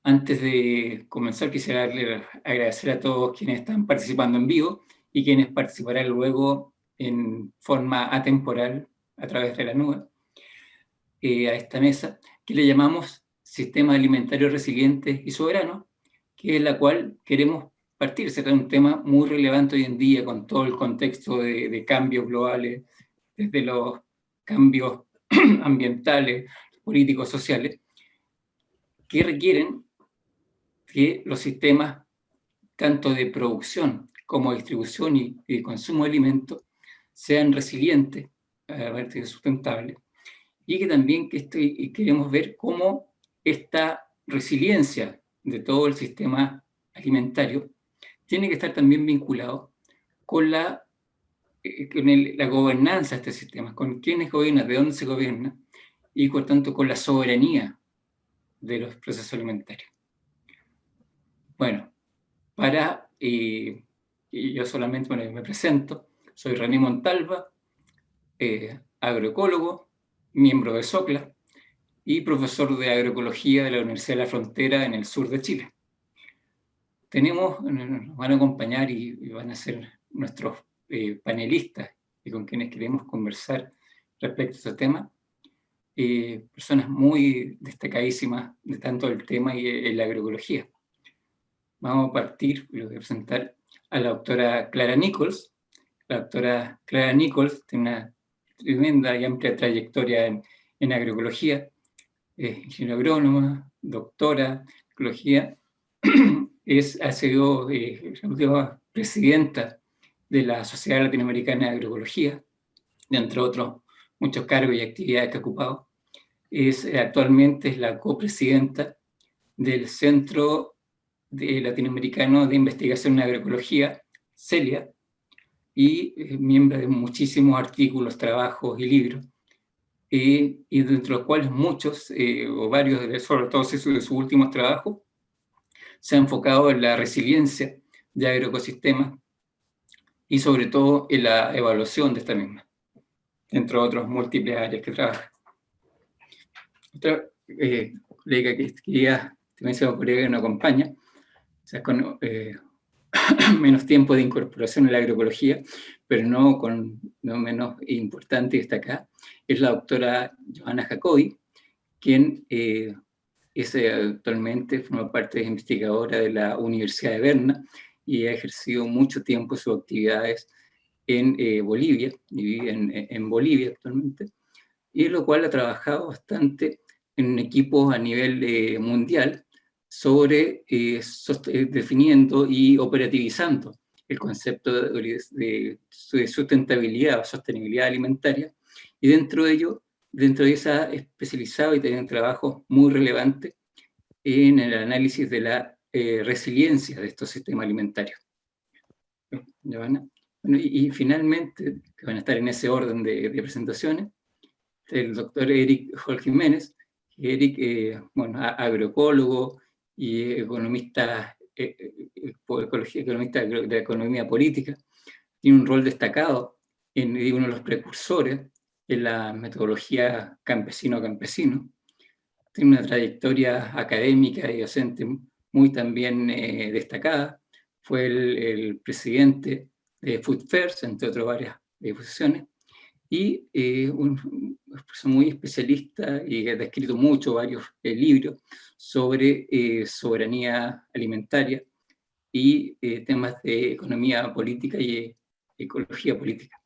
Antes de comenzar, quisiera agradecer a todos quienes están participando en vivo y quienes participarán luego en forma atemporal a través de la nube a esta mesa, que le llamamos Sistema Alimentario Resiliente y Soberano, que es la cual queremos partir. Se trata de un tema muy relevante hoy en día con todo el contexto de cambios globales, desde los cambios ambientales, políticos, sociales, que requieren que los sistemas, tanto de producción como de distribución y consumo de alimentos, sean resilientes, sustentables, y que también queremos ver cómo esta resiliencia de todo el sistema alimentario tiene que estar también vinculado con la gobernanza de este sistema, con quiénes gobiernan, de dónde se gobierna, y por tanto con la soberanía de los procesos alimentarios. Bueno, y yo solamente me presento, soy René Montalva, agroecólogo, miembro de SOCLA y profesor de agroecología de la Universidad de la Frontera en el sur de Chile. Nos van a acompañar y van a ser nuestros panelistas y con quienes queremos conversar respecto a este tema, personas muy destacadísimas de tanto el tema y la agroecología. Vamos a partir, lo voy a presentar a la doctora Clara Nichols. La doctora Clara Nichols tiene una tremenda y amplia trayectoria en agroecología, ingeniera agrónoma, doctora en ecología, ha sido la última presidenta de la Sociedad Latinoamericana de Agroecología, de entre otros muchos cargos y actividades que ha ocupado. Actualmente es la copresidenta del Centro Latinoamericano de Investigación en Agroecología, CELIA, y miembro de muchísimos artículos, trabajos y libros, y dentro de los cuales muchos, o varios, sobre todo de sus últimos trabajos, se ha enfocado en la resiliencia de agroecosistemas y sobre todo en la evaluación de esta misma, entre otras múltiples áreas que trabaja. Otra colega también se me ocurrió que nos acompaña, o sea, con menos tiempo de incorporación en la agroecología, pero no menos importante y destacada, es la doctora Johanna Jacobi, quien actualmente forma parte de investigadora de la Universidad de Berna y ha ejercido mucho tiempo sus actividades en Bolivia, y vive en Bolivia actualmente, y lo cual ha trabajado bastante en equipos a nivel mundial sobre definiendo y operativizando el concepto de sustentabilidad o sostenibilidad alimentaria, y dentro de esa especializado y tiene trabajos muy relevantes en el análisis de la resiliencia de estos sistemas alimentarios. Bueno, y finalmente, que van a estar en ese orden de presentaciones, el doctor Eric Hall Jiménez. Eric, agroecólogo y economista, economista de la economía política, tiene un rol destacado en uno de los precursores en la metodología campesino-campesino. Tiene una trayectoria académica y docente muy también destacada. Fue el presidente de Food First, entre otras varias posiciones, y una persona muy especialista y que ha escrito varios libros sobre soberanía alimentaria y temas de economía política y ecología política.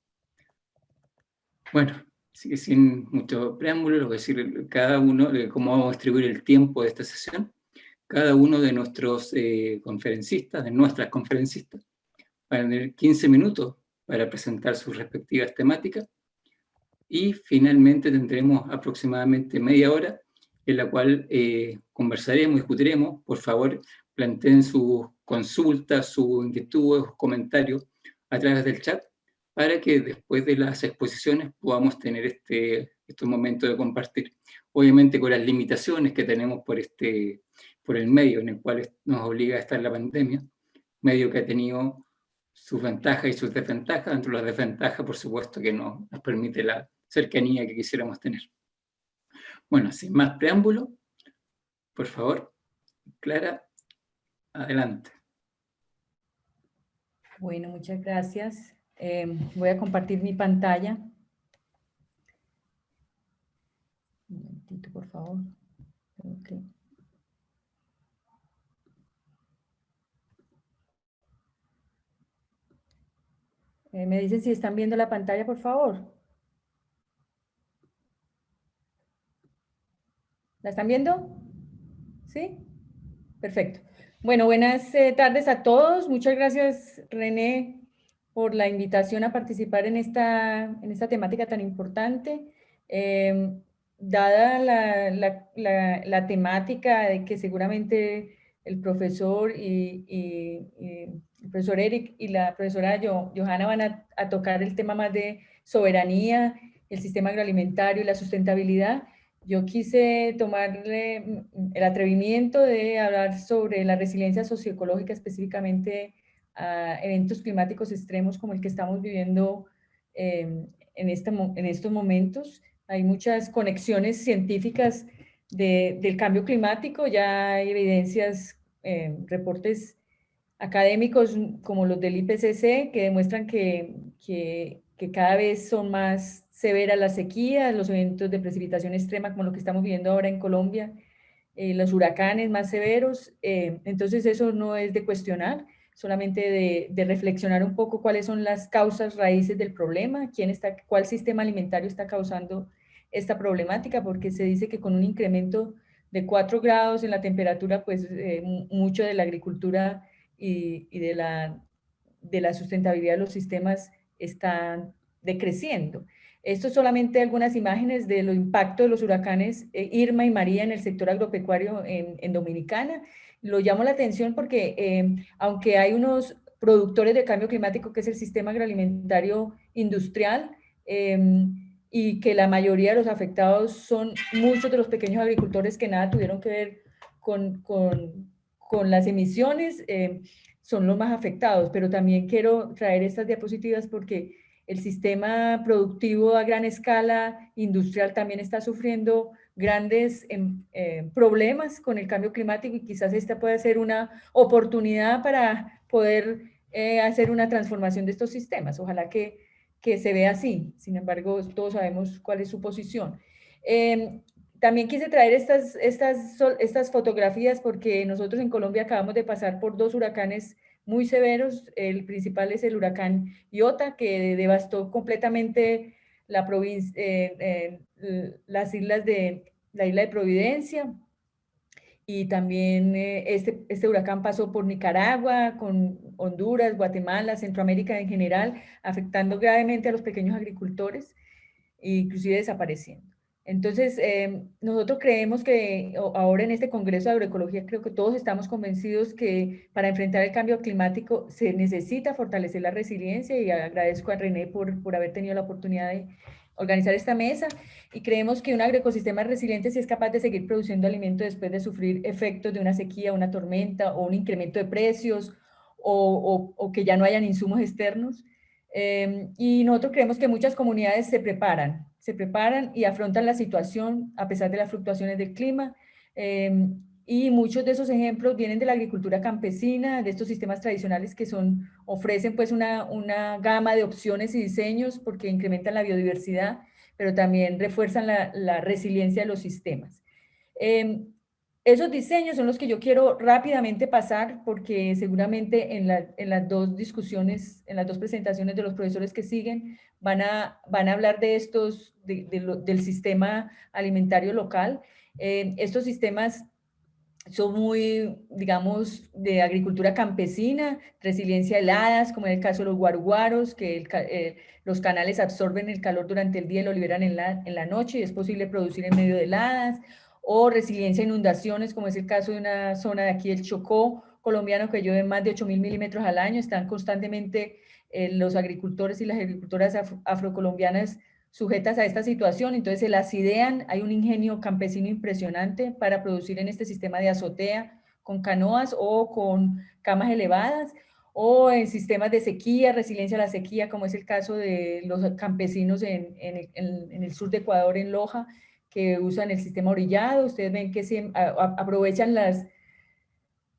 Bueno, así que sin mucho preámbulo, les voy a decir cada uno cómo vamos a distribuir el tiempo de esta sesión. Cada uno de nuestros conferencistas, de nuestras conferencistas, van a tener 15 minutos para presentar sus respectivas temáticas, y finalmente tendremos aproximadamente media hora en la cual conversaremos, discutiremos. Por favor, planteen sus consultas, sus inquietudes, sus comentarios a través del chat, para que después de las exposiciones podamos tener estos momentos de compartir. Obviamente con las limitaciones que tenemos por el medio en el cual nos obliga a estar la pandemia, medio que ha tenido sus ventajas y sus desventajas. Dentro de las desventajas, por supuesto, que no nos permite la cercanía que quisiéramos tener. Bueno, sin más preámbulo, por favor, Clara, adelante. Bueno, muchas gracias. Voy a compartir mi pantalla. Un momentito, por favor. Okay. Me dicen si están viendo la pantalla, por favor. ¿La están viendo? ¿Sí? Perfecto. Bueno, buenas tardes a todos. Muchas gracias, René, por la invitación a participar en esta temática tan importante. Dada la temática de que seguramente el profesor y el profesor Eric y la profesora Johanna van a tocar el tema más de soberanía, el sistema agroalimentario y la sustentabilidad, yo quise tomarle el atrevimiento de hablar sobre la resiliencia socioecológica, específicamente a eventos climáticos extremos como el que estamos viviendo en estos momentos. Hay muchas conexiones científicas del cambio climático, ya hay evidencias, reportes académicos como los del IPCC que demuestran que cada vez son más severas las sequías, los eventos de precipitación extrema como lo que estamos viviendo ahora en Colombia, los huracanes más severos. Entonces eso no es de cuestionar, solamente de reflexionar un poco cuáles son las causas raíces del problema, cuál sistema alimentario está causando esta problemática, porque se dice que con un incremento de 4 grados en la temperatura, pues mucho de la agricultura y de la sustentabilidad de los sistemas están decreciendo. Esto es solamente algunas imágenes de los impactos de los huracanes Irma y María en el sector agropecuario en Dominicana. Lo llamo la atención porque aunque hay unos productores de cambio climático, que es el sistema agroalimentario industrial, y que la mayoría de los afectados son muchos de los pequeños agricultores que nada tuvieron que ver con las emisiones, son los más afectados, pero también quiero traer estas diapositivas porque el sistema productivo a gran escala industrial también está sufriendo grandes problemas con el cambio climático y quizás esta pueda ser una oportunidad para poder hacer una transformación de estos sistemas. Ojalá que se vea así. Sin embargo, todos sabemos cuál es su posición. También quise traer estas fotografías porque nosotros en Colombia acabamos de pasar por 2 huracanes muy severos. El principal es el huracán Iota, que devastó completamente la las islas la isla de Providencia. Y también este huracán pasó por Nicaragua, con Honduras, Guatemala, Centroamérica en general, afectando gravemente a los pequeños agricultores, inclusive desapareciendo. Entonces, nosotros creemos que ahora en este Congreso de Agroecología, creo que todos estamos convencidos que para enfrentar el cambio climático se necesita fortalecer la resiliencia, y agradezco a René por haber tenido la oportunidad de organizar esta mesa, y creemos que un agroecosistema resiliente sí es capaz de seguir produciendo alimento después de sufrir efectos de una sequía, una tormenta o un incremento de precios o que ya no hayan insumos externos. Y nosotros creemos que muchas comunidades se preparan y afrontan la situación a pesar de las fluctuaciones del clima. Y muchos de esos ejemplos vienen de la agricultura campesina, de estos sistemas tradicionales que ofrecen pues una gama de opciones y diseños porque incrementan la biodiversidad, pero también refuerzan la resiliencia de los sistemas. Esos diseños son los que yo quiero rápidamente pasar porque seguramente en las 2 discusiones, en las 2 presentaciones de los profesores que siguen, van a hablar de del sistema alimentario local. Estos sistemas son muy, digamos, de agricultura campesina, resiliencia a heladas, como en el caso de los guaruguaros, que los canales absorben el calor durante el día y lo liberan en la noche y es posible producir en medio de heladas, o resiliencia a inundaciones, como es el caso de una zona de aquí, el Chocó colombiano, que llueve más de 8.000 milímetros al año. Están constantemente los agricultores y las agricultoras afrocolombianas sujetas a esta situación, entonces se las idean, hay un ingenio campesino impresionante para producir en este sistema de azotea con canoas o con camas elevadas, o en sistemas de sequía, resiliencia a la sequía, como es el caso de los campesinos en el sur de Ecuador, en Loja, que usan el sistema orillado. Ustedes ven que aprovechan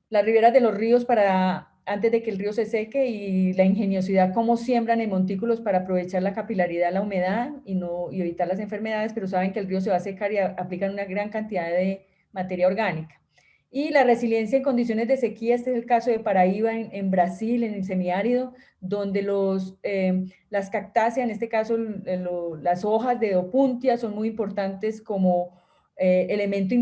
las riberas de los ríos para antes de que el río se seque y la ingeniosidad, cómo siembran en montículos para aprovechar la capilaridad, la humedad y evitar las enfermedades, pero saben que el río se va a secar y aplican una gran cantidad de materia orgánica. Y la resiliencia en condiciones de sequía, este es el caso de Paraíba en Brasil, en el semiárido, donde las cactáceas, en este caso las hojas de opuntia, son muy importantes como elemento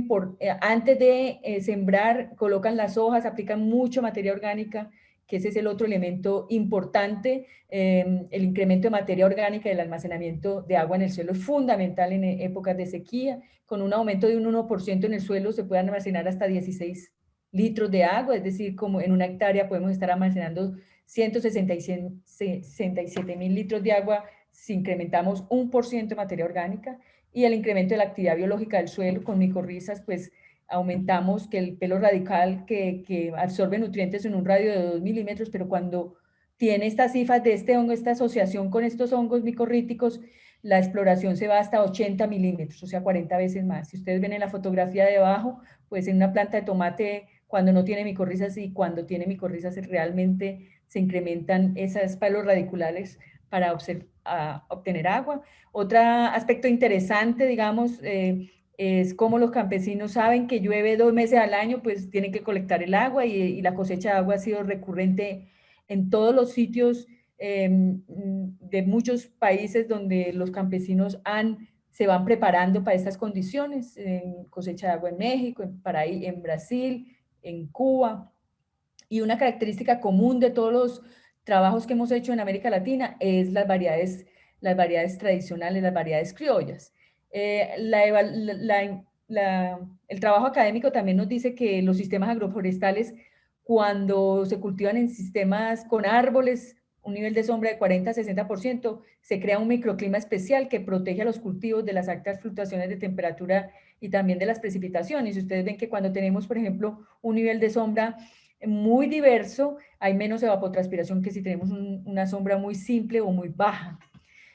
antes de sembrar, colocan las hojas, aplican mucho materia orgánica, que ese es el otro elemento importante. El incremento de materia orgánica y el almacenamiento de agua en el suelo es fundamental en épocas de sequía. Con un aumento de un 1% en el suelo se puede almacenar hasta 16 litros de agua, es decir, como en una hectárea podemos estar almacenando 167.000 litros de agua si incrementamos 1% de materia orgánica. Y el incremento de la actividad biológica del suelo con micorrizas, pues aumentamos que el pelo radical que absorbe nutrientes en un radio de 2 milímetros, pero cuando tiene estas cifras de este hongo, esta asociación con estos hongos micorríticos, la exploración se va hasta 80 milímetros, o sea, 40 veces más. Si ustedes ven en la fotografía de abajo, pues en una planta de tomate, cuando no tiene micorrizas y cuando tiene micorrizas, realmente se incrementan esos pelos radiculares para obtener agua. Otro aspecto interesante, digamos, es cómo los campesinos saben que llueve 2 meses al año, pues tienen que colectar el agua y la cosecha de agua ha sido recurrente en todos los sitios de muchos países donde los campesinos se van preparando para estas condiciones, en cosecha de agua en México, en Brasil, en Cuba. Y una característica común de todos los trabajos que hemos hecho en América Latina es las variedades tradicionales, las variedades criollas. El trabajo académico también nos dice que los sistemas agroforestales, cuando se cultivan en sistemas con árboles, un nivel de sombra de 40 a 60%, se crea un microclima especial que protege a los cultivos de las altas fluctuaciones de temperatura y también de las precipitaciones. Y ustedes ven que cuando tenemos, por ejemplo, un nivel de sombra muy diverso, hay menos evapotranspiración que si tenemos una sombra muy simple o muy baja.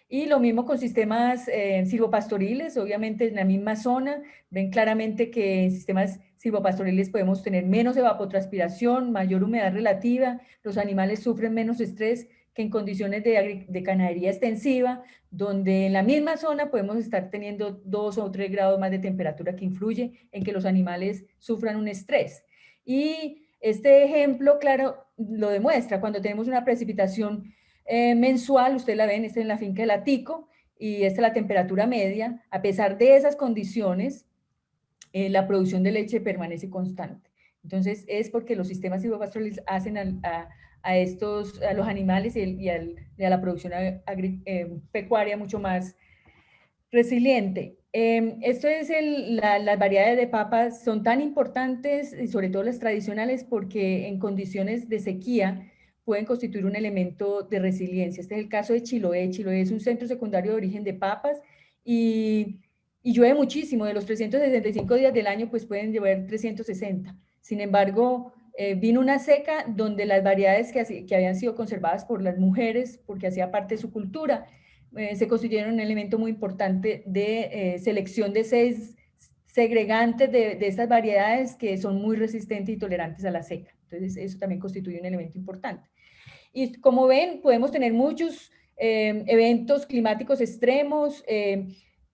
Y lo mismo con sistemas silvopastoriles, obviamente en la misma zona, ven claramente que en sistemas silvopastoriles podemos tener menos evapotranspiración, mayor humedad relativa, los animales sufren menos estrés que en condiciones de ganadería extensiva, donde en la misma zona podemos estar teniendo 2 o 3 grados más de temperatura que influye en que los animales sufran un estrés. Y este ejemplo, claro, lo demuestra cuando tenemos una precipitación mensual, ustedes la ven, esta es en la finca del Atico, y esta es la temperatura media. A pesar de esas condiciones, la producción de leche permanece constante. Entonces, es porque los sistemas silvopastoriles hacen a los animales y a la producción pecuaria mucho más resiliente. Esto es las variedades de papas son tan importantes, y sobre todo las tradicionales, porque en condiciones de sequía pueden constituir un elemento de resiliencia. Este es el caso de Chiloé. Chiloé es un centro secundario de origen de papas y llueve muchísimo. De los 365 días del año, pues pueden llover 360. Sin embargo, vino una seca donde las variedades que habían sido conservadas por las mujeres, porque hacía parte de su cultura, se constituyeron un elemento muy importante de selección de segregantes de estas variedades que son muy resistentes y tolerantes a la seca. Entonces, eso también constituye un elemento importante. Y como ven, podemos tener muchos eventos climáticos extremos,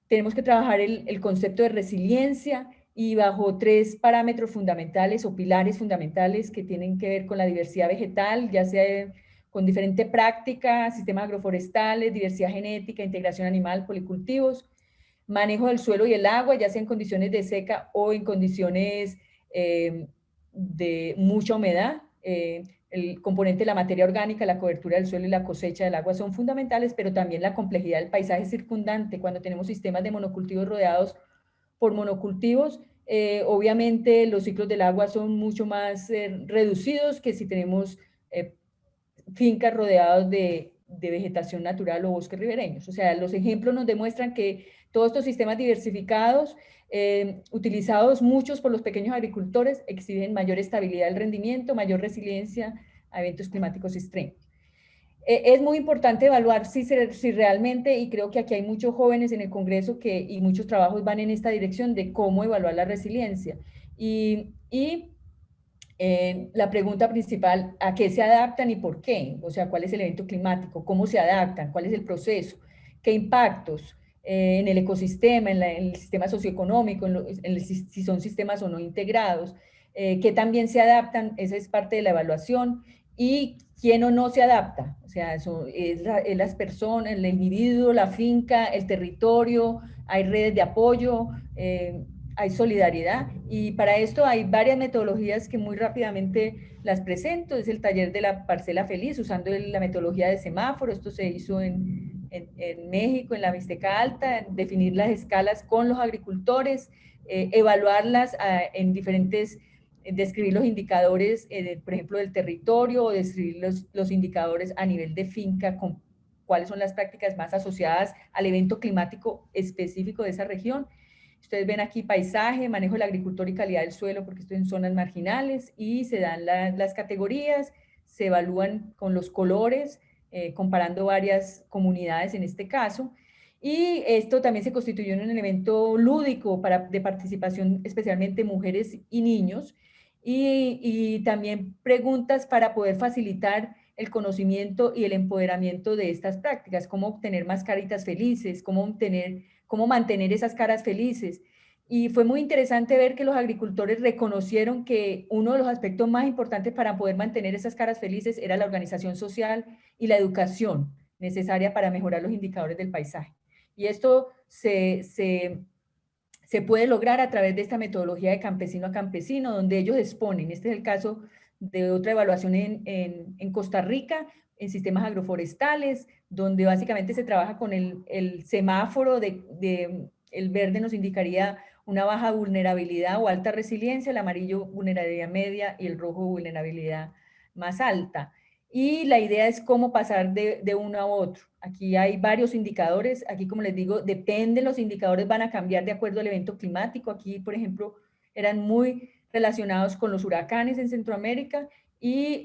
tenemos que trabajar el concepto de resiliencia y bajo 3 parámetros fundamentales o pilares fundamentales que tienen que ver con la diversidad vegetal, ya sea con diferentes prácticas, sistemas agroforestales, diversidad genética, integración animal, policultivos, manejo del suelo y el agua, ya sea en condiciones de seca o en condiciones de mucha humedad. El componente de la materia orgánica, la cobertura del suelo y la cosecha del agua son fundamentales, pero también la complejidad del paisaje circundante. Cuando tenemos sistemas de monocultivos rodeados por monocultivos, obviamente los ciclos del agua son mucho más reducidos que si tenemos fincas rodeadas de vegetación natural o bosques ribereños. O sea, los ejemplos nos demuestran que todos estos sistemas diversificados, utilizados muchos por los pequeños agricultores, exigen mayor estabilidad del rendimiento, mayor resiliencia a eventos climáticos extremos. Es muy importante evaluar si realmente, y creo que aquí hay muchos jóvenes en el Congreso y muchos trabajos van en esta dirección de cómo evaluar la resiliencia. Y La pregunta principal, ¿a qué se adaptan y por qué? O sea, ¿cuál es el evento climático? ¿Cómo se adaptan? ¿Cuál es el proceso? ¿Qué impactos en el ecosistema, en el sistema socioeconómico, si son sistemas o no integrados? ¿Qué también se adaptan? Esa es parte de la evaluación. ¿Y quién o no se adapta? O sea, eso es las personas, el individuo, la finca, el territorio, hay redes de apoyo, hay solidaridad, y para esto hay varias metodologías que muy rápidamente las presento. Es el taller de la parcela feliz usando la metodología de semáforo. Esto se hizo en México, en la Mixteca Alta, definir las escalas con los agricultores, evaluarlas en diferentes, describir los indicadores, por ejemplo, del territorio, o describir los indicadores a nivel de finca, con cuáles son las prácticas más asociadas al evento climático específico de esa región. Ustedes ven aquí paisaje, manejo del agricultor y calidad del suelo, porque estoy en zonas marginales, y se dan las categorías, se evalúan con los colores, comparando varias comunidades en este caso. Y esto también se constituyó en un elemento lúdico de participación, especialmente mujeres y niños, y también preguntas para poder facilitar el conocimiento y el empoderamiento de estas prácticas, cómo obtener más caritas felices, cómo mantener esas caras felices. Y fue muy interesante ver que los agricultores reconocieron que uno de los aspectos más importantes para poder mantener esas caras felices era la organización social y la educación necesaria para mejorar los indicadores del paisaje. Y esto se puede lograr a través de esta metodología de campesino a campesino, donde ellos exponen. Este es el caso de otra evaluación en Costa Rica, en sistemas agroforestales, donde básicamente se trabaja con el semáforo el verde nos indicaría una baja vulnerabilidad o alta resiliencia, el amarillo vulnerabilidad media y el rojo vulnerabilidad más alta. Y la idea es cómo pasar de uno a otro. Aquí hay varios indicadores. Aquí, como les digo, dependen, los indicadores van a cambiar de acuerdo al evento climático. Aquí, por ejemplo, eran muy relacionados con los huracanes en Centroamérica, y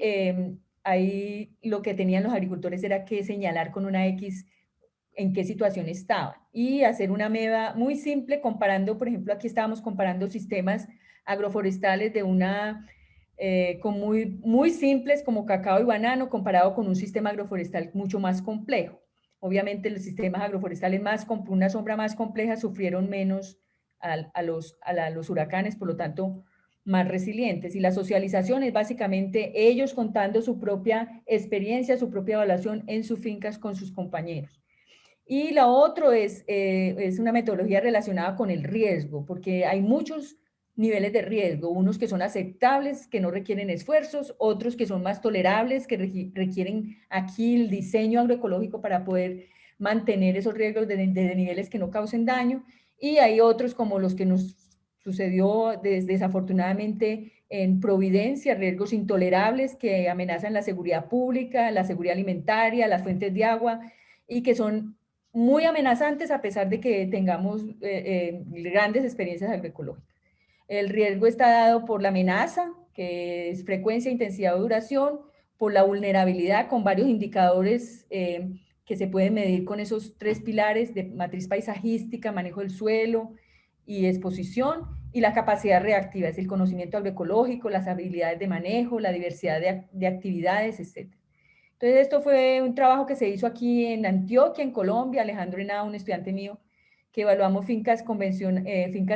ahí lo que tenían los agricultores era que señalar con una X en qué situación estaban, y hacer una MEVA muy simple comparando. Por ejemplo, aquí estábamos comparando sistemas agroforestales con muy simples como cacao y banano, comparado con un sistema agroforestal mucho más complejo. Obviamente los sistemas agroforestales con una sombra más compleja sufrieron menos a los huracanes, por lo tanto más resilientes. Y la socialización es básicamente ellos contando su propia experiencia, su propia evaluación en sus fincas con sus compañeros. Y lo otro es una metodología relacionada con el riesgo, porque hay muchos niveles de riesgo, unos que son aceptables, que no requieren esfuerzos, otros que son más tolerables, que requieren aquí el diseño agroecológico para poder mantener esos riesgos de niveles que no causen daño, y hay otros como los que nos sucedió desafortunadamente en Providencia, riesgos intolerables que amenazan la seguridad pública, la seguridad alimentaria, las fuentes de agua, y que son muy amenazantes a pesar de que tengamos grandes experiencias agroecológicas. El riesgo está dado por la amenaza, que es frecuencia, intensidad o duración, por la vulnerabilidad, con varios indicadores que se pueden medir con esos tres pilares de matriz paisajística, manejo del suelo y exposición, y la capacidad reactiva, es el conocimiento agroecológico, las habilidades de manejo, la diversidad de actividades, etc. Entonces, esto fue un trabajo que se hizo aquí en Antioquia, en Colombia. Alejandro Henao, un estudiante mío, que evaluamos fincas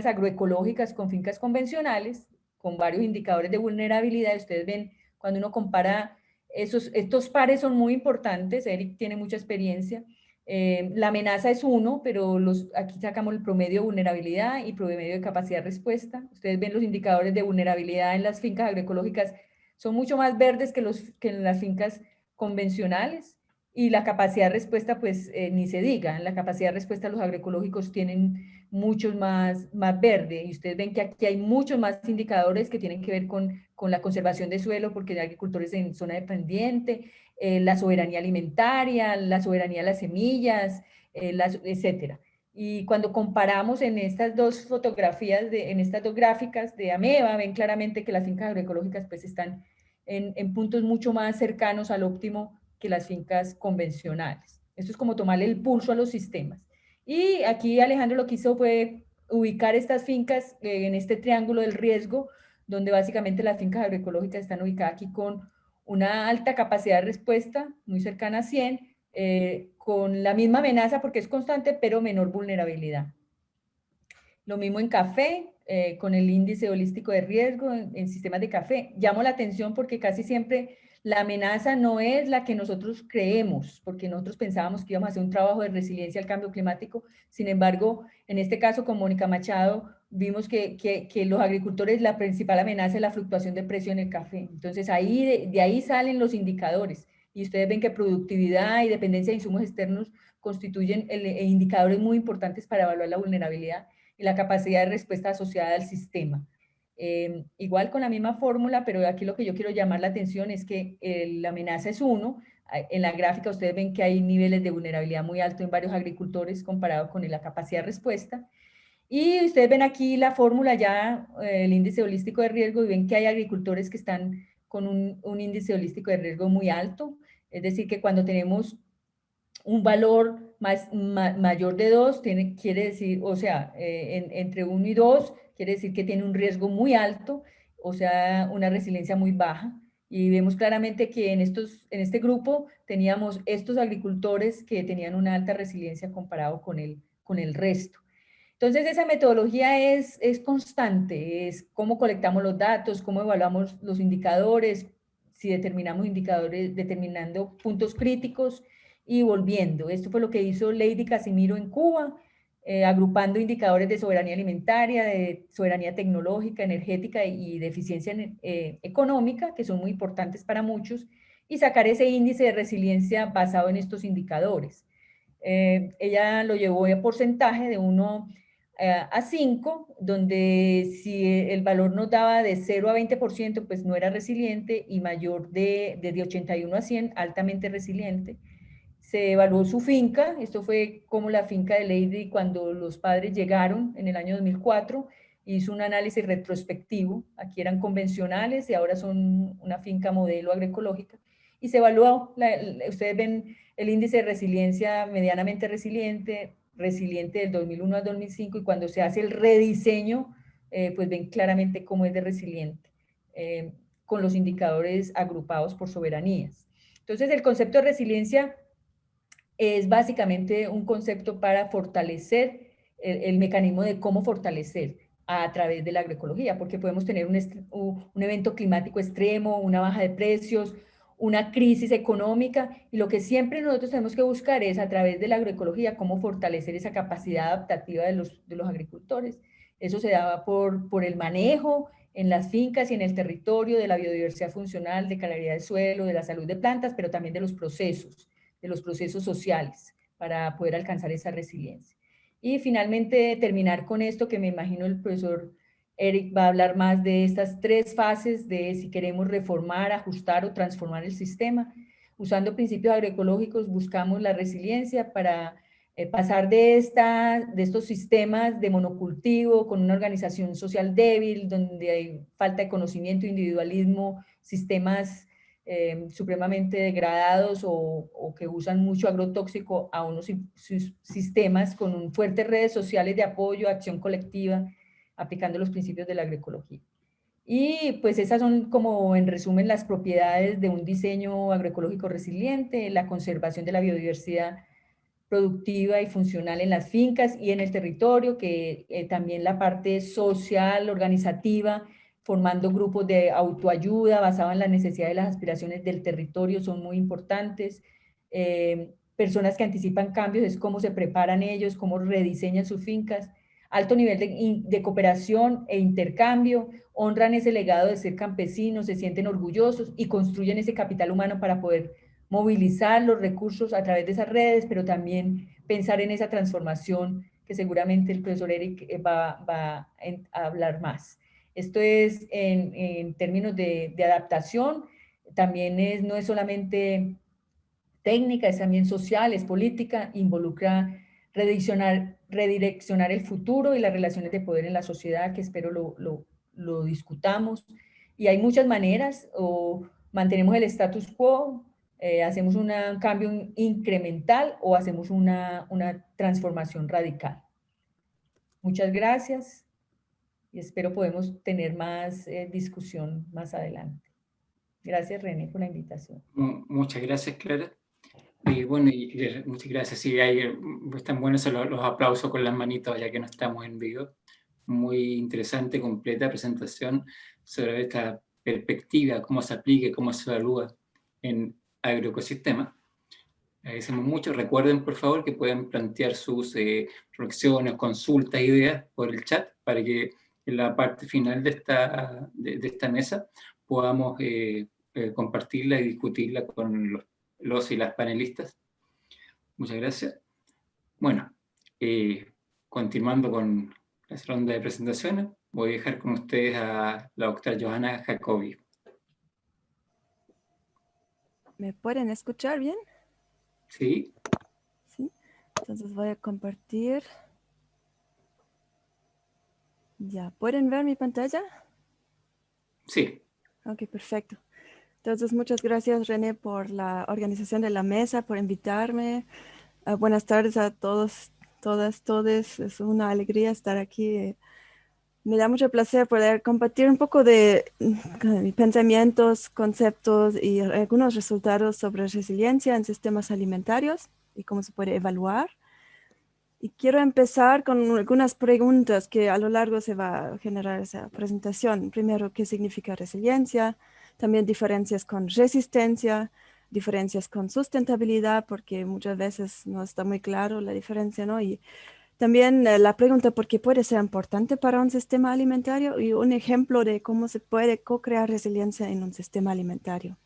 agroecológicas con fincas convencionales, con varios indicadores de vulnerabilidad. Ustedes ven, cuando uno compara estos pares son muy importantes. Eric tiene mucha experiencia. La amenaza es uno, pero aquí sacamos el promedio de vulnerabilidad y promedio de capacidad de respuesta. Ustedes ven los indicadores de vulnerabilidad en las fincas agroecológicas, son mucho más verdes que en las fincas convencionales, y la capacidad de respuesta, pues ni se diga. En la capacidad de respuesta los agroecológicos tienen muchos más verde, y ustedes ven que aquí hay muchos más indicadores que tienen que ver con la conservación de suelo, porque hay agricultores en zona dependiente, la soberanía alimentaria, la soberanía de las semillas, etcétera. Y cuando comparamos en estas dos fotografías, en estas dos gráficas de AMEVA, ven claramente que las fincas agroecológicas pues están en puntos mucho más cercanos al óptimo que las fincas convencionales. Esto es como tomarle el pulso a los sistemas. Y aquí Alejandro lo que hizo fue ubicar estas fincas en este triángulo del riesgo, donde básicamente las fincas agroecológicas están ubicadas aquí con una alta capacidad de respuesta, muy cercana a 100, con la misma amenaza porque es constante, pero menor vulnerabilidad. Lo mismo en café, con el índice holístico de riesgo en sistemas de café. Llamo la atención porque casi siempre la amenaza no es la que nosotros creemos, porque nosotros pensábamos que íbamos a hacer un trabajo de resiliencia al cambio climático. Sin embargo, en este caso con Mónica Machado, vimos que los agricultores, la principal amenaza es la fluctuación de precio en el café. Entonces, de ahí salen los indicadores. Y ustedes ven que productividad y dependencia de insumos externos constituyen indicadores muy importantes para evaluar la vulnerabilidad y la capacidad de respuesta asociada al sistema. Igual con la misma fórmula, pero aquí lo que yo quiero llamar la atención es que la amenaza es 1. En la gráfica ustedes ven que hay niveles de vulnerabilidad muy altos en varios agricultores comparado con la capacidad de respuesta. Y ustedes ven aquí la fórmula ya, el índice holístico de riesgo, y ven que hay agricultores que están con un índice holístico de riesgo muy alto. Es decir, que cuando tenemos un valor mayor de 2 quiere decir, o sea, entre 1 y 2 quiere decir que tiene un riesgo muy alto, o sea, una resiliencia muy baja. Y vemos claramente que en este grupo teníamos estos agricultores que tenían una alta resiliencia comparado con el resto. Entonces, esa metodología es constante, es cómo colectamos los datos, cómo evaluamos los indicadores, si determinamos indicadores, determinando puntos críticos y volviendo. Esto fue lo que hizo Lady Casimiro en Cuba, agrupando indicadores de soberanía alimentaria, de soberanía tecnológica, energética y de eficiencia económica, que son muy importantes para muchos, y sacar ese índice de resiliencia basado en estos indicadores. Ella lo llevó a porcentaje de 1 a 5, donde si el valor nos daba de 0 a 20%, pues no era resiliente, y mayor de 81 a 100, altamente resiliente. Se evaluó su finca, esto fue como la finca de Lady cuando los padres llegaron en el año 2004, hizo un análisis retrospectivo, aquí eran convencionales y ahora son una finca modelo agroecológica, y se evaluó, ustedes ven el índice de resiliencia medianamente resiliente del 2001 al 2005, y cuando se hace el rediseño, pues ven claramente cómo es de resiliente, con los indicadores agrupados por soberanías. Entonces, el concepto de resiliencia es básicamente un concepto para fortalecer el mecanismo de cómo fortalecer a través de la agroecología, porque podemos tener un evento climático extremo, una baja de precios, una crisis económica, y lo que siempre nosotros tenemos que buscar es a través de la agroecología cómo fortalecer esa capacidad adaptativa de los agricultores. Eso se daba por el manejo en las fincas y en el territorio de la biodiversidad funcional, de calidad de suelo, de la salud de plantas, pero también de los procesos sociales para poder alcanzar esa resiliencia. Y finalmente terminar con esto, que me imagino el profesor Eric va a hablar más de estas 3 fases de si queremos reformar, ajustar o transformar el sistema. Usando principios agroecológicos buscamos la resiliencia para pasar de estos sistemas de monocultivo con una organización social débil, donde hay falta de conocimiento, individualismo, sistemas supremamente degradados o que usan mucho agrotóxico, a unos sistemas con fuertes redes sociales de apoyo, acción colectiva, aplicando los principios de la agroecología. Y pues esas son como en resumen las propiedades de un diseño agroecológico resiliente: la conservación de la biodiversidad productiva y funcional en las fincas y en el territorio, que también la parte social, organizativa, formando grupos de autoayuda basados en las necesidades y las aspiraciones del territorio, son muy importantes. Personas que anticipan cambios, es cómo se preparan ellos, cómo rediseñan sus fincas. Alto nivel de cooperación e intercambio, honran ese legado de ser campesinos, se sienten orgullosos y construyen ese capital humano para poder movilizar los recursos a través de esas redes, pero también pensar en esa transformación que seguramente el profesor Eric va a hablar más. Esto es en términos de adaptación, también no es solamente técnica, es también social, es política, involucra redireccionar el futuro y las relaciones de poder en la sociedad, que espero lo discutamos. Y hay muchas maneras: o mantenemos el status quo, hacemos un cambio incremental, o hacemos una transformación radical. Muchas gracias. y espero podemos tener más discusión más adelante. Gracias, René, por la invitación. Muchas gracias, Clara. Bueno, muchas gracias. Sí, están buenos los aplausos con las manitos, ya que no estamos en vivo. Muy interesante, completa presentación sobre esta perspectiva, cómo se aplica, cómo se evalúa en agroecosistemas. Agradecemos mucho. Recuerden, por favor, que pueden plantear sus reflexiones, consultas, ideas por el chat para que en la parte final de esta mesa podamos compartirla y discutirla con los y las panelistas. Muchas gracias. Bueno, continuando con la ronda de presentaciones, voy a dejar con ustedes a la doctora Johanna Jacobi. ¿Me pueden escuchar bien? Sí. Sí. Entonces voy a compartir. Ya, ¿pueden ver mi pantalla? Sí. Ok, perfecto. Entonces, muchas gracias, René, por la organización de la mesa, por invitarme. Buenas tardes a todos, todas, todes. Es una alegría estar aquí. Me da mucho placer poder compartir un poco de mis pensamientos, conceptos y algunos resultados sobre resiliencia en sistemas alimentarios y cómo se puede evaluar. Y quiero empezar con algunas preguntas que a lo largo se va a generar esa presentación. Primero, ¿qué significa resiliencia? También diferencias con resistencia, diferencias con sustentabilidad, porque muchas veces no está muy claro la diferencia, ¿no? Y también la pregunta por qué puede ser importante para un sistema alimentario y un ejemplo de cómo se puede co-crear resiliencia en un sistema alimentario.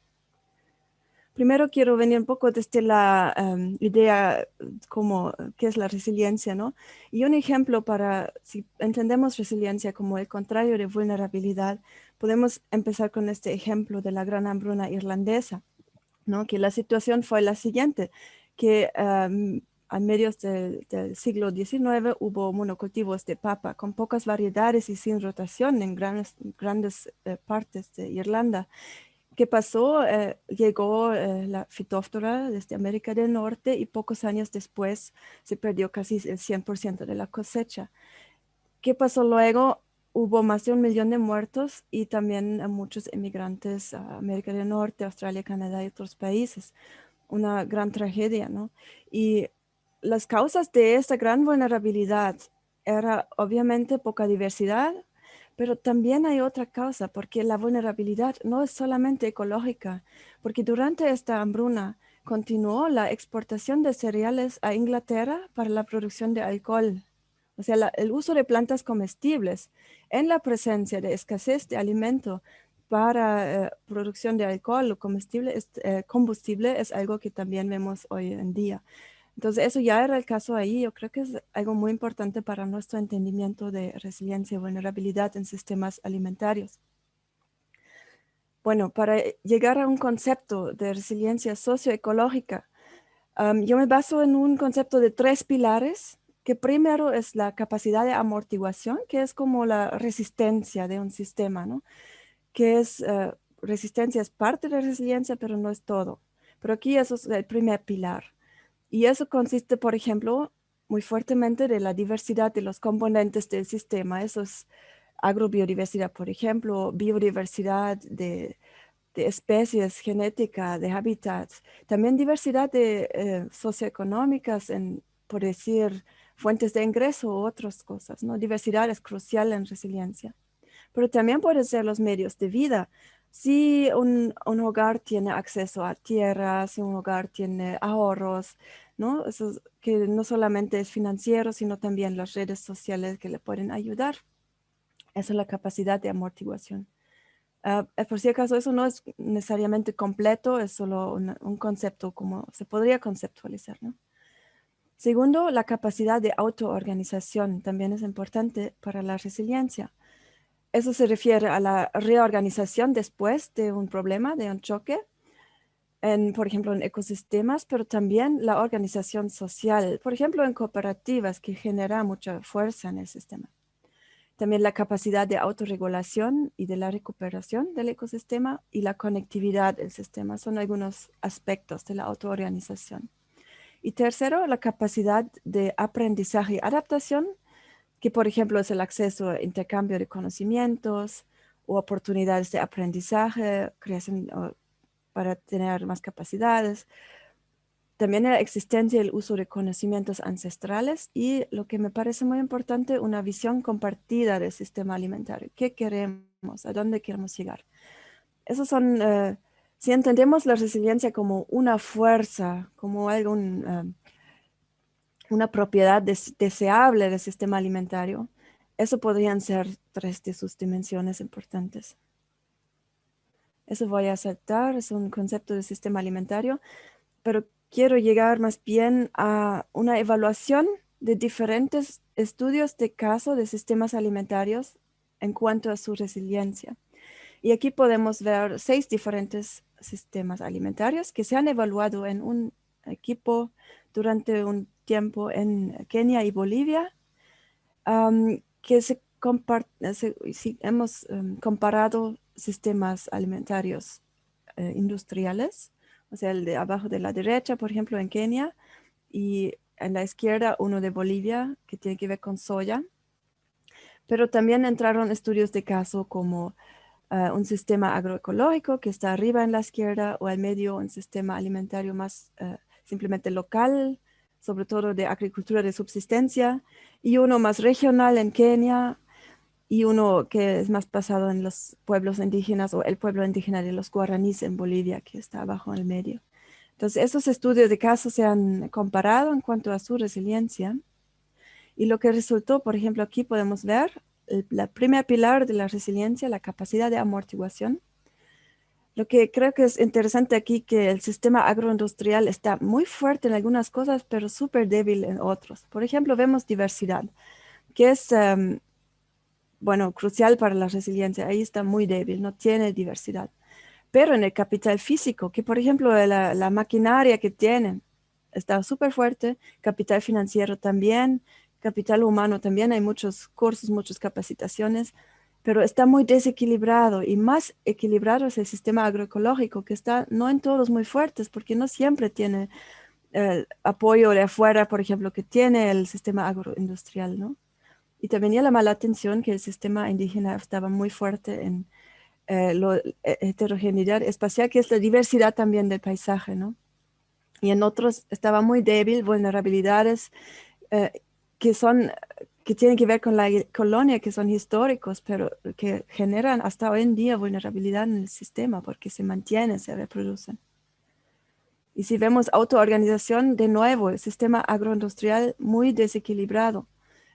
Primero quiero venir un poco desde la idea como qué es la resiliencia, ¿no? Y un ejemplo para, si entendemos resiliencia como el contrario de vulnerabilidad, podemos empezar con este ejemplo de la gran hambruna irlandesa, ¿no? Que la situación fue la siguiente, que a medios del siglo XIX hubo monocultivos de papa con pocas variedades y sin rotación en grandes partes de Irlanda. ¿Qué pasó? Llegó la fitóftora desde América del Norte y pocos años después se perdió casi el 100% de la cosecha. ¿Qué pasó luego? Hubo más de 1 millón de muertos y también muchos emigrantes a América del Norte, Australia, Canadá y otros países. Una gran tragedia, ¿no? Y las causas de esta gran vulnerabilidad era obviamente poca diversidad, pero también hay otra causa, porque la vulnerabilidad no es solamente ecológica, porque durante esta hambruna continuó la exportación de cereales a Inglaterra para la producción de alcohol. O sea, el uso de plantas comestibles en la presencia de escasez de alimento para producción de alcohol o combustible es algo que también vemos hoy en día. Entonces, eso ya era el caso ahí. Yo creo que es algo muy importante para nuestro entendimiento de resiliencia y vulnerabilidad en sistemas alimentarios. Bueno, para llegar a un concepto de resiliencia socioecológica, yo me baso en un concepto de 3 pilares, que primero es la capacidad de amortiguación, que es como la resistencia de un sistema, ¿no? Que es, resistencia es parte de resiliencia, pero no es todo. Pero aquí eso es el primer pilar. Y eso consiste, por ejemplo, muy fuertemente de la diversidad de los componentes del sistema. Eso es agrobiodiversidad, por ejemplo, biodiversidad de especies, genética, de hábitats. También diversidad de socioeconómicas, por decir, fuentes de ingreso u otras cosas, ¿no? Diversidad es crucial en resiliencia. Pero también pueden ser los medios de vida. Si un hogar tiene acceso a tierra, si un hogar tiene ahorros, ¿no? Eso que no solamente es financiero, sino también las redes sociales que le pueden ayudar. Esa es la capacidad de amortiguación. Por si acaso, eso no es necesariamente completo, es solo un concepto como se podría conceptualizar, ¿no? Segundo, la capacidad de autoorganización también es importante para la resiliencia. Eso se refiere a la reorganización después de un problema, de un choque, por ejemplo, en ecosistemas, pero también la organización social, por ejemplo, en cooperativas, que genera mucha fuerza en el sistema. También la capacidad de autorregulación y de la recuperación del ecosistema y la conectividad del sistema son algunos aspectos de la autoorganización. Y tercero, la capacidad de aprendizaje y adaptación que por ejemplo es el acceso a intercambio de conocimientos o oportunidades de aprendizaje, creación para tener más capacidades. También la existencia y el uso de conocimientos ancestrales y lo que me parece muy importante, una visión compartida del sistema alimentario. ¿Qué queremos? ¿A dónde queremos llegar? Esos son, si entendemos la resiliencia como una fuerza, como algo, una propiedad deseable del sistema alimentario, eso podrían ser 3 de sus dimensiones importantes. Eso voy a aceptar, es un concepto de sistema alimentario, pero quiero llegar más bien a una evaluación de diferentes estudios de caso de sistemas alimentarios en cuanto a su resiliencia. Y aquí podemos ver 6 diferentes sistemas alimentarios que se han evaluado en un equipo durante un tiempo en Kenia y Bolivia, que hemos comparado sistemas alimentarios industriales, o sea, el de abajo de la derecha, por ejemplo, en Kenia, y en la izquierda uno de Bolivia, que tiene que ver con soya. Pero también entraron estudios de caso como un sistema agroecológico que está arriba en la izquierda, o al medio un sistema alimentario más simplemente local, sobre todo de agricultura de subsistencia, y uno más regional en Kenia, y uno que es más basado en los pueblos indígenas o el pueblo indígena de los guaraníes en Bolivia, que está abajo en el medio. Entonces, esos estudios de caso se han comparado en cuanto a su resiliencia. Y lo que resultó, por ejemplo, aquí podemos ver la primer pilar de la resiliencia, la capacidad de amortiguación. Lo que creo que es interesante aquí, que el sistema agroindustrial está muy fuerte en algunas cosas, pero súper débil en otros. Por ejemplo, vemos diversidad, que es bueno, crucial para la resiliencia. Ahí está muy débil, no tiene diversidad. Pero en el capital físico, que por ejemplo la maquinaria que tienen está súper fuerte, capital financiero también, capital humano también, hay muchos cursos, muchas capacitaciones, pero está muy desequilibrado, y más equilibrado es el sistema agroecológico, que está no en todos muy fuertes, porque no siempre tiene apoyo de afuera, por ejemplo, que tiene el sistema agroindustrial, ¿no? Y también llama la atención que el sistema indígena estaba muy fuerte en la heterogeneidad espacial, que es la diversidad también del paisaje, ¿no? Y en otros estaba muy débil, vulnerabilidades que tienen que ver con la colonia, que son históricos, pero que generan hasta hoy en día vulnerabilidad en el sistema, porque se mantienen, se reproducen. Y si vemos autoorganización, de nuevo, el sistema agroindustrial muy desequilibrado.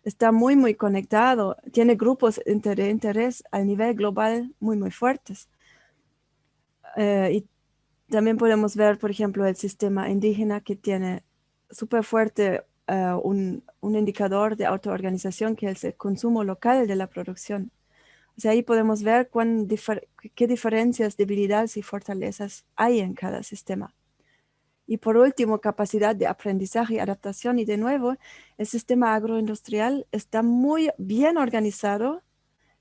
Está muy, muy conectado, tiene grupos de interés a nivel global muy, muy fuertes. Y también podemos ver, por ejemplo, el sistema indígena, que tiene súper fuerte un indicador de autoorganización, que es el consumo local de la producción. O sea, ahí podemos ver qué diferencias, debilidades y fortalezas hay en cada sistema. Y por último, capacidad de aprendizaje y adaptación. Y de nuevo, el sistema agroindustrial está muy bien organizado.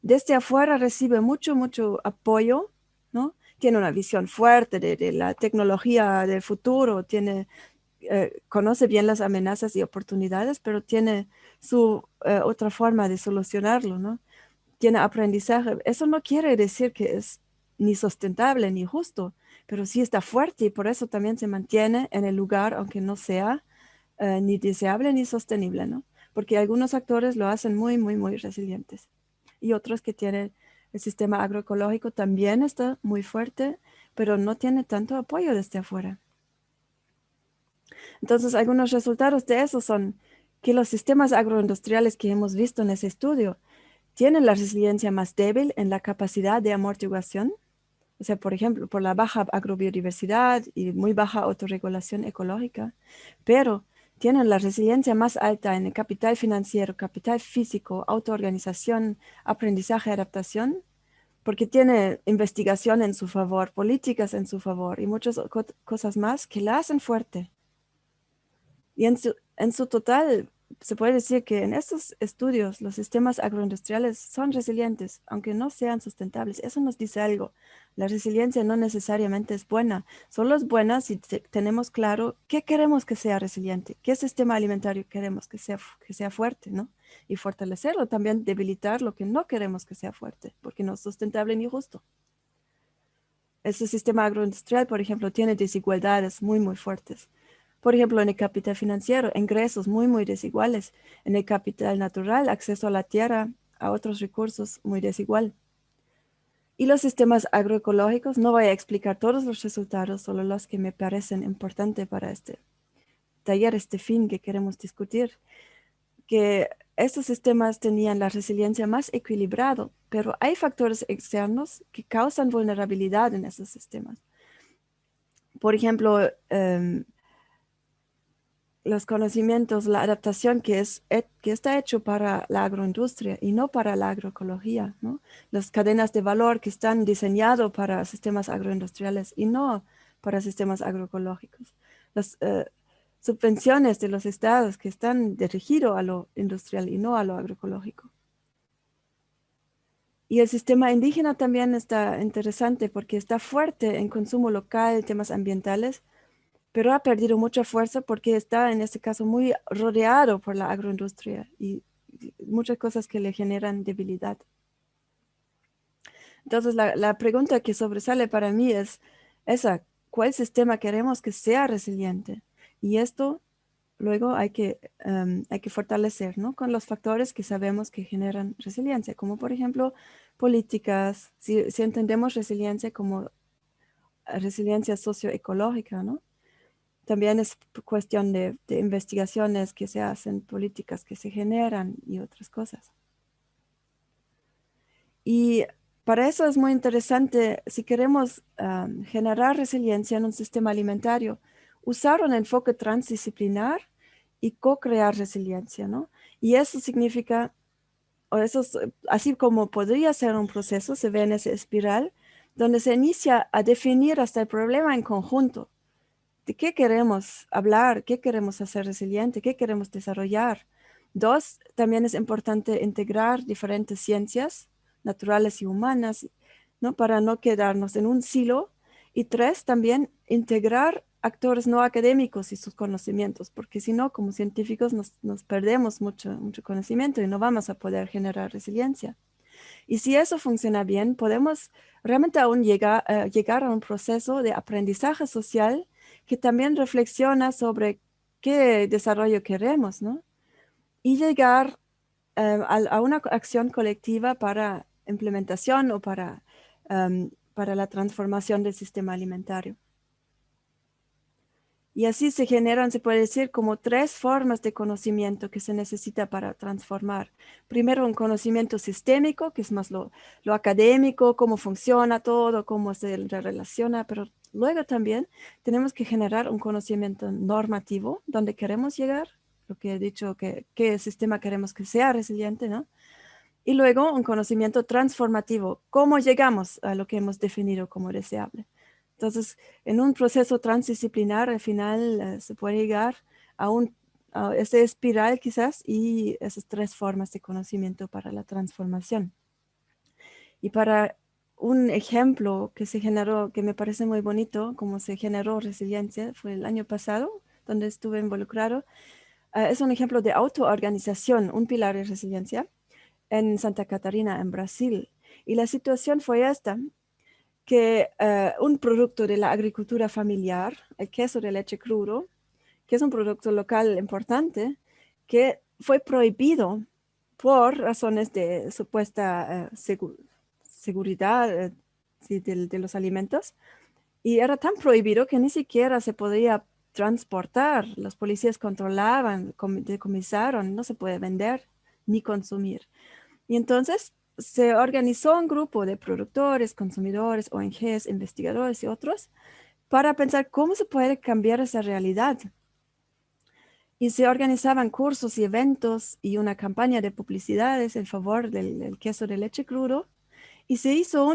Desde afuera recibe mucho, mucho apoyo, ¿no? Tiene una visión fuerte de la tecnología del futuro, conoce bien las amenazas y oportunidades, pero tiene su otra forma de solucionarlo, ¿no? Tiene aprendizaje. Eso no quiere decir que es ni sustentable ni justo, pero sí está fuerte, y por eso también se mantiene en el lugar, aunque no sea ni deseable ni sostenible, ¿no? Porque algunos actores lo hacen muy, muy, muy resilientes, y otros que tienen el sistema agroecológico también está muy fuerte, pero no tiene tanto apoyo desde afuera. Entonces, algunos resultados de eso son que los sistemas agroindustriales que hemos visto en ese estudio tienen la resiliencia más débil en la capacidad de amortiguación. O sea, por ejemplo, por la baja agrobiodiversidad y muy baja autorregulación ecológica, pero tienen la resiliencia más alta en el capital financiero, capital físico, autoorganización, aprendizaje, adaptación, porque tiene investigación en su favor, políticas en su favor y muchas cosas más que la hacen fuerte. Y en su total se puede decir que en estos estudios los sistemas agroindustriales son resilientes, aunque no sean sustentables. Eso nos dice algo. La resiliencia no necesariamente es buena. Solo es buena si tenemos claro qué queremos que sea resiliente, qué sistema alimentario queremos que sea fuerte, ¿no? Y fortalecerlo, también debilitar lo que no queremos que sea fuerte, porque no es sustentable ni justo. Este sistema agroindustrial, por ejemplo, tiene desigualdades muy, muy fuertes. Por ejemplo, en el capital financiero, ingresos muy, muy desiguales. En el capital natural, acceso a la tierra, a otros recursos, muy desigual. Y los sistemas agroecológicos, no voy a explicar todos los resultados, solo los que me parecen importantes para este taller, este fin que queremos discutir, que estos sistemas tenían la resiliencia más equilibrado, pero hay factores externos que causan vulnerabilidad en esos sistemas. Por ejemplo, los conocimientos, la adaptación que está hecho para la agroindustria y no para la agroecología, ¿no? Las cadenas de valor que están diseñadas para sistemas agroindustriales y no para sistemas agroecológicos. Las subvenciones de los estados que están dirigidos a lo industrial y no a lo agroecológico. Y el sistema indígena también está interesante porque está fuerte en consumo local, temas ambientales, pero ha perdido mucha fuerza porque está en este caso muy rodeado por la agroindustria y muchas cosas que le generan debilidad. Entonces la pregunta que sobresale para mí es esa, ¿cuál sistema queremos que sea resiliente? Y esto luego hay que fortalecer, ¿no? Con los factores que sabemos que generan resiliencia, como por ejemplo políticas, si entendemos resiliencia como resiliencia socioecológica, ¿no? También es cuestión de investigaciones que se hacen, políticas que se generan y otras cosas. Y para eso es muy interesante, si queremos generar resiliencia en un sistema alimentario, usar un enfoque transdisciplinar y co-crear resiliencia, ¿no? Y eso significa, o eso es, así como podría ser un proceso, se ve en esa espiral, donde se inicia a definir hasta el problema en conjunto. ¿De qué queremos hablar? ¿Qué queremos hacer resiliente? ¿Qué queremos desarrollar? 2, también es importante integrar diferentes ciencias naturales y humanas, ¿no? Para no quedarnos en un silo. Y 3, también integrar actores no académicos y sus conocimientos, porque si no, como científicos nos perdemos mucho conocimiento y no vamos a poder generar resiliencia. Y si eso funciona bien, podemos realmente aún llegar a un proceso de aprendizaje social que también reflexiona sobre qué desarrollo queremos, ¿no? Y llegar a una acción colectiva para implementación o para la transformación del sistema alimentario. Y así se generan, se puede decir, como 3 formas de conocimiento que se necesita para transformar. Primero, un conocimiento sistémico, que es más lo académico, cómo funciona todo, cómo se relaciona, pero luego también tenemos que generar un conocimiento normativo, donde queremos llegar, lo que he dicho, qué sistema queremos que sea resiliente, ¿no? Y luego un conocimiento transformativo, cómo llegamos a lo que hemos definido como deseable. Entonces, en un proceso transdisciplinar, al final se puede llegar a esa espiral quizás y esas 3 formas de conocimiento para la transformación. Y para un ejemplo que se generó, que me parece muy bonito, cómo se generó resiliencia, fue el año pasado, donde estuve involucrado. Es un ejemplo de autoorganización, un pilar de resiliencia, en Santa Catarina, en Brasil. Y la situación fue esta, que un producto de la agricultura familiar, el queso de leche crudo, que es un producto local importante, que fue prohibido por razones de supuesta seguridad de los alimentos. Y era tan prohibido que ni siquiera se podía transportar. Los policías controlaban, decomisaron, no se puede vender ni consumir. Y entonces se organizó un grupo de productores, consumidores, ONGs, investigadores y otros para pensar cómo se puede cambiar esa realidad. Y se organizaban cursos y eventos y una campaña de publicidades en favor del queso de leche crudo. Y se hizo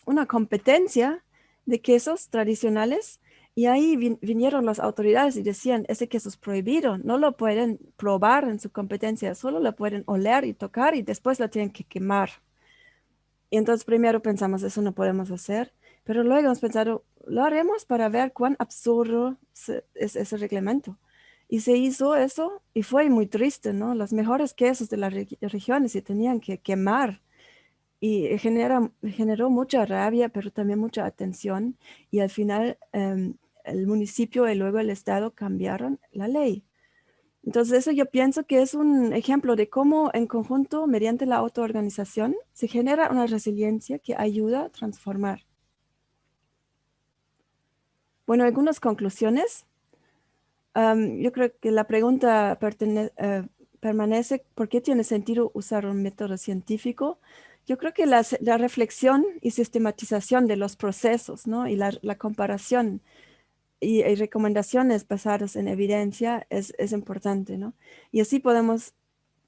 una competencia de quesos tradicionales Y ahí vinieron las autoridades y decían, ese queso es prohibido, no lo pueden probar en su competencia, solo lo pueden oler y tocar y después lo tienen que quemar. Y entonces primero pensamos, eso no podemos hacer, pero luego hemos pensado, lo haremos para ver cuán absurdo es ese reglamento. Y se hizo eso y fue muy triste, ¿no? Los mejores quesos de las regiones se tenían que quemar y generó mucha rabia, pero también mucha atención. Y al final el municipio y luego el estado cambiaron la ley. Entonces eso yo pienso que es un ejemplo de cómo en conjunto, mediante la autoorganización, se genera una resiliencia que ayuda a transformar. Bueno, algunas conclusiones. Yo creo que la pregunta permanece, ¿por qué tiene sentido usar un método científico? Yo creo que la reflexión y sistematización de los procesos, ¿no? Y la comparación y recomendaciones basadas en evidencia es importante, ¿no? Y así podemos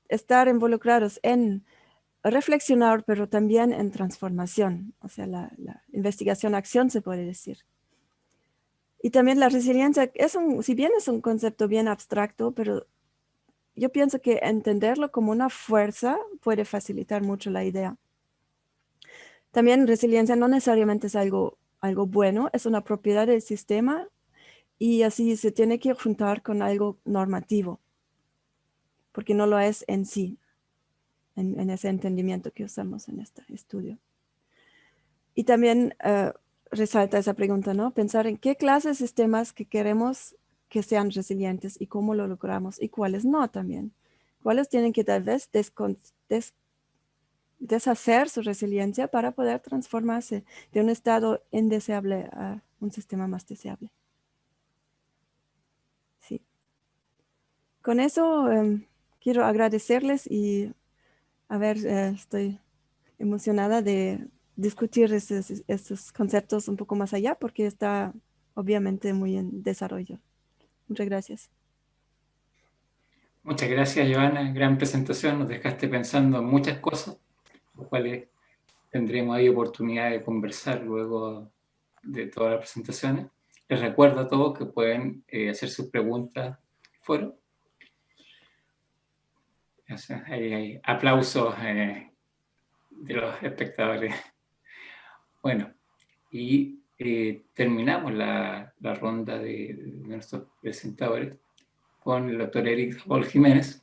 estar involucrados en reflexionar, pero también en transformación, o sea, la investigación-acción se puede decir. Y también la resiliencia, si bien es un concepto bien abstracto, pero yo pienso que entenderlo como una fuerza puede facilitar mucho la idea. También resiliencia no necesariamente es algo bueno, es una propiedad del sistema y así se tiene que juntar con algo normativo, porque no lo es en sí, en ese entendimiento que usamos en este estudio. Y también resalta esa pregunta, ¿no? Pensar en qué clase de sistemas que queremos que sean resilientes y cómo lo logramos y cuáles no también. Cuáles tienen que tal vez deshacer su resiliencia para poder transformarse de un estado indeseable a un sistema más deseable. Sí. Con eso quiero agradecerles y estoy emocionada de discutir estos conceptos un poco más allá porque está obviamente muy en desarrollo. Muchas gracias. Muchas gracias, Joana. Gran presentación. Nos dejaste pensando en muchas cosas, las cuales tendremos ahí oportunidad de conversar luego de todas las presentaciones. Les recuerdo a todos que pueden hacer sus preguntas fuera. Hay aplausos de los espectadores. Bueno, y terminamos la ronda de nuestros presentadores con el doctor Eric Paul Jiménez.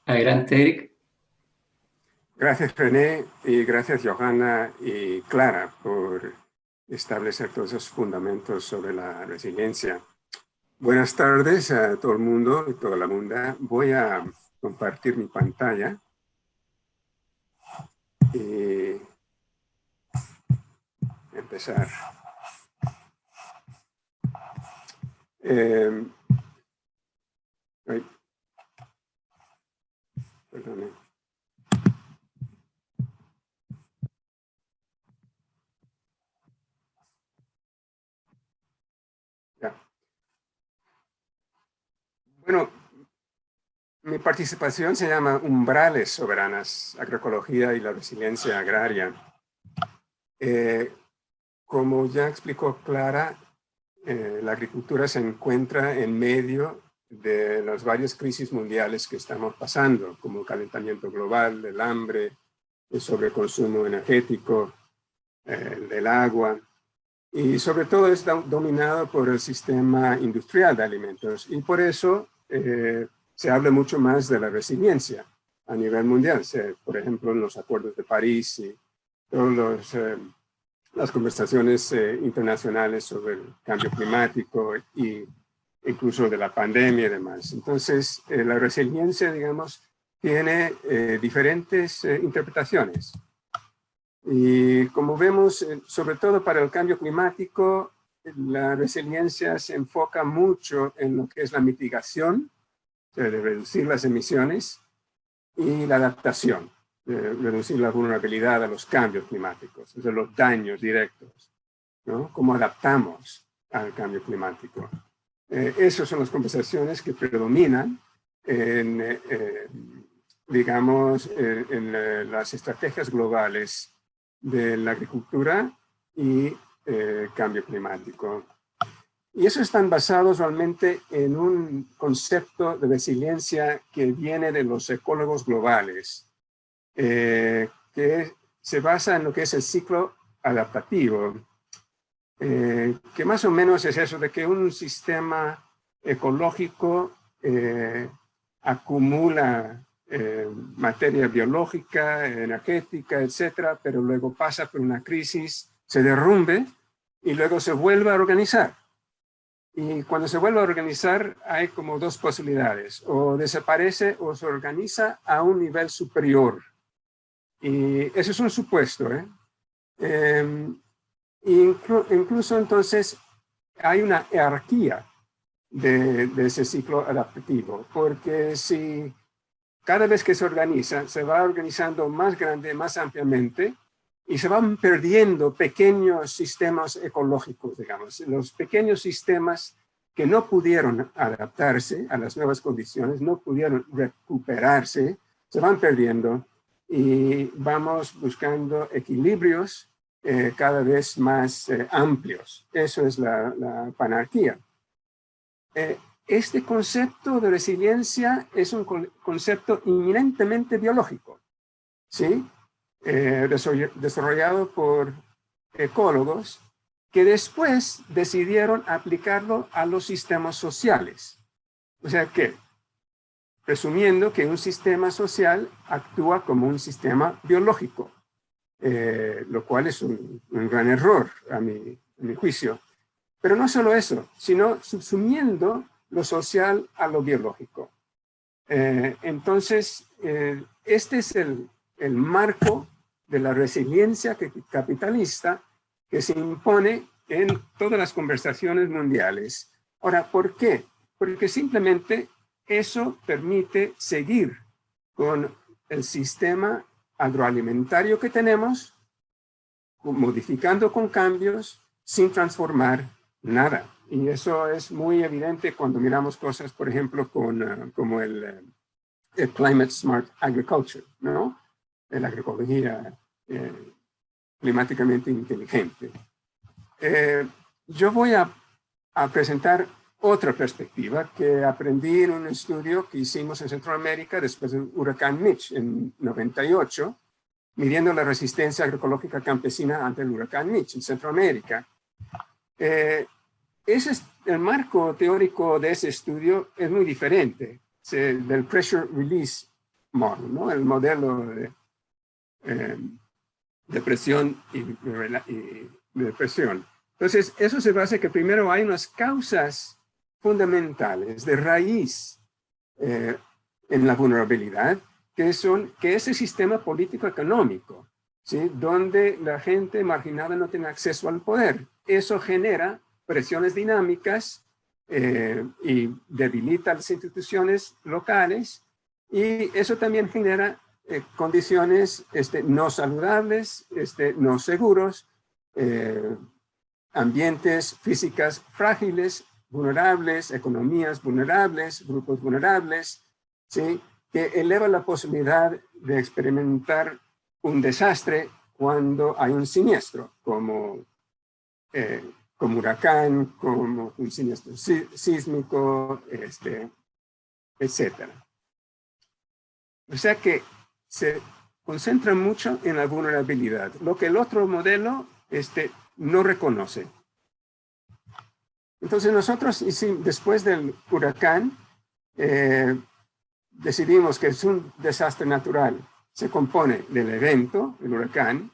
Adelante, Eric. Gracias, René, y gracias, Johanna y Clara, por establecer todos esos fundamentos sobre la resiliencia. Buenas tardes a todo el mundo y toda la mundo. Voy a compartir mi pantalla y empezar. Perdón. Ya. Bueno, mi participación se llama Umbrales Soberanas, Agroecología y la Resiliencia Agraria. Como ya explicó Clara, la agricultura se encuentra en medio de las varias crisis mundiales que estamos pasando, como el calentamiento global, el hambre, el sobreconsumo energético, del agua, y sobre todo está dominado por el sistema industrial de alimentos, y por eso se habla mucho más de la resiliencia a nivel mundial, por ejemplo, en los acuerdos de París y todas las conversaciones internacionales sobre el cambio climático y incluso de la pandemia y demás. Entonces, la resiliencia, digamos, tiene diferentes interpretaciones. Y como vemos, sobre todo para el cambio climático, la resiliencia se enfoca mucho en lo que es la mitigación, o sea, de reducir las emisiones, y la adaptación, de reducir la vulnerabilidad a los cambios climáticos, o sea, los daños directos, ¿no? Cómo adaptamos al cambio climático. Esas son las conversaciones que predominan en, digamos, en las estrategias globales de la agricultura y cambio climático. Y eso están basados realmente en un concepto de resiliencia que viene de los ecólogos globales, que se basa en lo que es el ciclo adaptativo, que más o menos es eso de que un sistema ecológico acumula materia biológica, energética, etcétera, pero luego pasa por una crisis, se derrumbe y luego se vuelve a organizar. Y cuando se vuelve a organizar hay como dos posibilidades, o desaparece o se organiza a un nivel superior. Y eso es un supuesto, incluso entonces hay una jerarquía de ese ciclo adaptativo, porque si cada vez que se organiza, se va organizando más grande, más ampliamente, y se van perdiendo pequeños sistemas ecológicos, digamos, los pequeños sistemas que no pudieron adaptarse a las nuevas condiciones, no pudieron recuperarse, se van perdiendo y vamos buscando equilibrios cada vez más amplios. Eso es la panarquía. Este concepto de resiliencia es un concepto inminentemente biológico, ¿sí? Desarrollado por ecólogos que después decidieron aplicarlo a los sistemas sociales. O sea que, presumiendo que un sistema social actúa como un sistema biológico, lo cual es un gran error a mi juicio. Pero no solo eso, sino subsumiendo lo social a lo biológico. Entonces, este es el marco de la resiliencia capitalista que se impone en todas las conversaciones mundiales. Ahora, ¿por qué? Porque simplemente eso permite seguir con el sistema agroalimentario que tenemos, modificando con cambios, sin transformar nada. Y eso es muy evidente cuando miramos cosas, por ejemplo, como el Climate Smart Agriculture, ¿no? La agroecología climáticamente inteligente. Yo voy a presentar otra perspectiva que aprendí en un estudio que hicimos en Centroamérica después del huracán Mitch en 98, midiendo la resistencia agroecológica campesina ante el huracán Mitch en Centroamérica. El marco teórico de ese estudio es muy diferente del Pressure Release Model, ¿no? El modelo de presión y de presión. Entonces, eso se basa en que primero hay unas causas fundamentales de raíz en la vulnerabilidad, que son que ese sistema político-económico, ¿sí? Donde la gente marginada no tiene acceso al poder. Eso genera presiones dinámicas y debilita las instituciones locales, y eso también genera condiciones no saludables, no seguros, ambientes físicas frágiles, vulnerables, economías vulnerables, grupos vulnerables, ¿sí? Que eleva la posibilidad de experimentar un desastre cuando hay un siniestro, como huracán, como un siniestro sísmico, etc. O sea que se concentra mucho en la vulnerabilidad, lo que el otro modelo no reconoce. Entonces nosotros, después del huracán, decidimos que es un desastre natural. Se compone del evento, el huracán,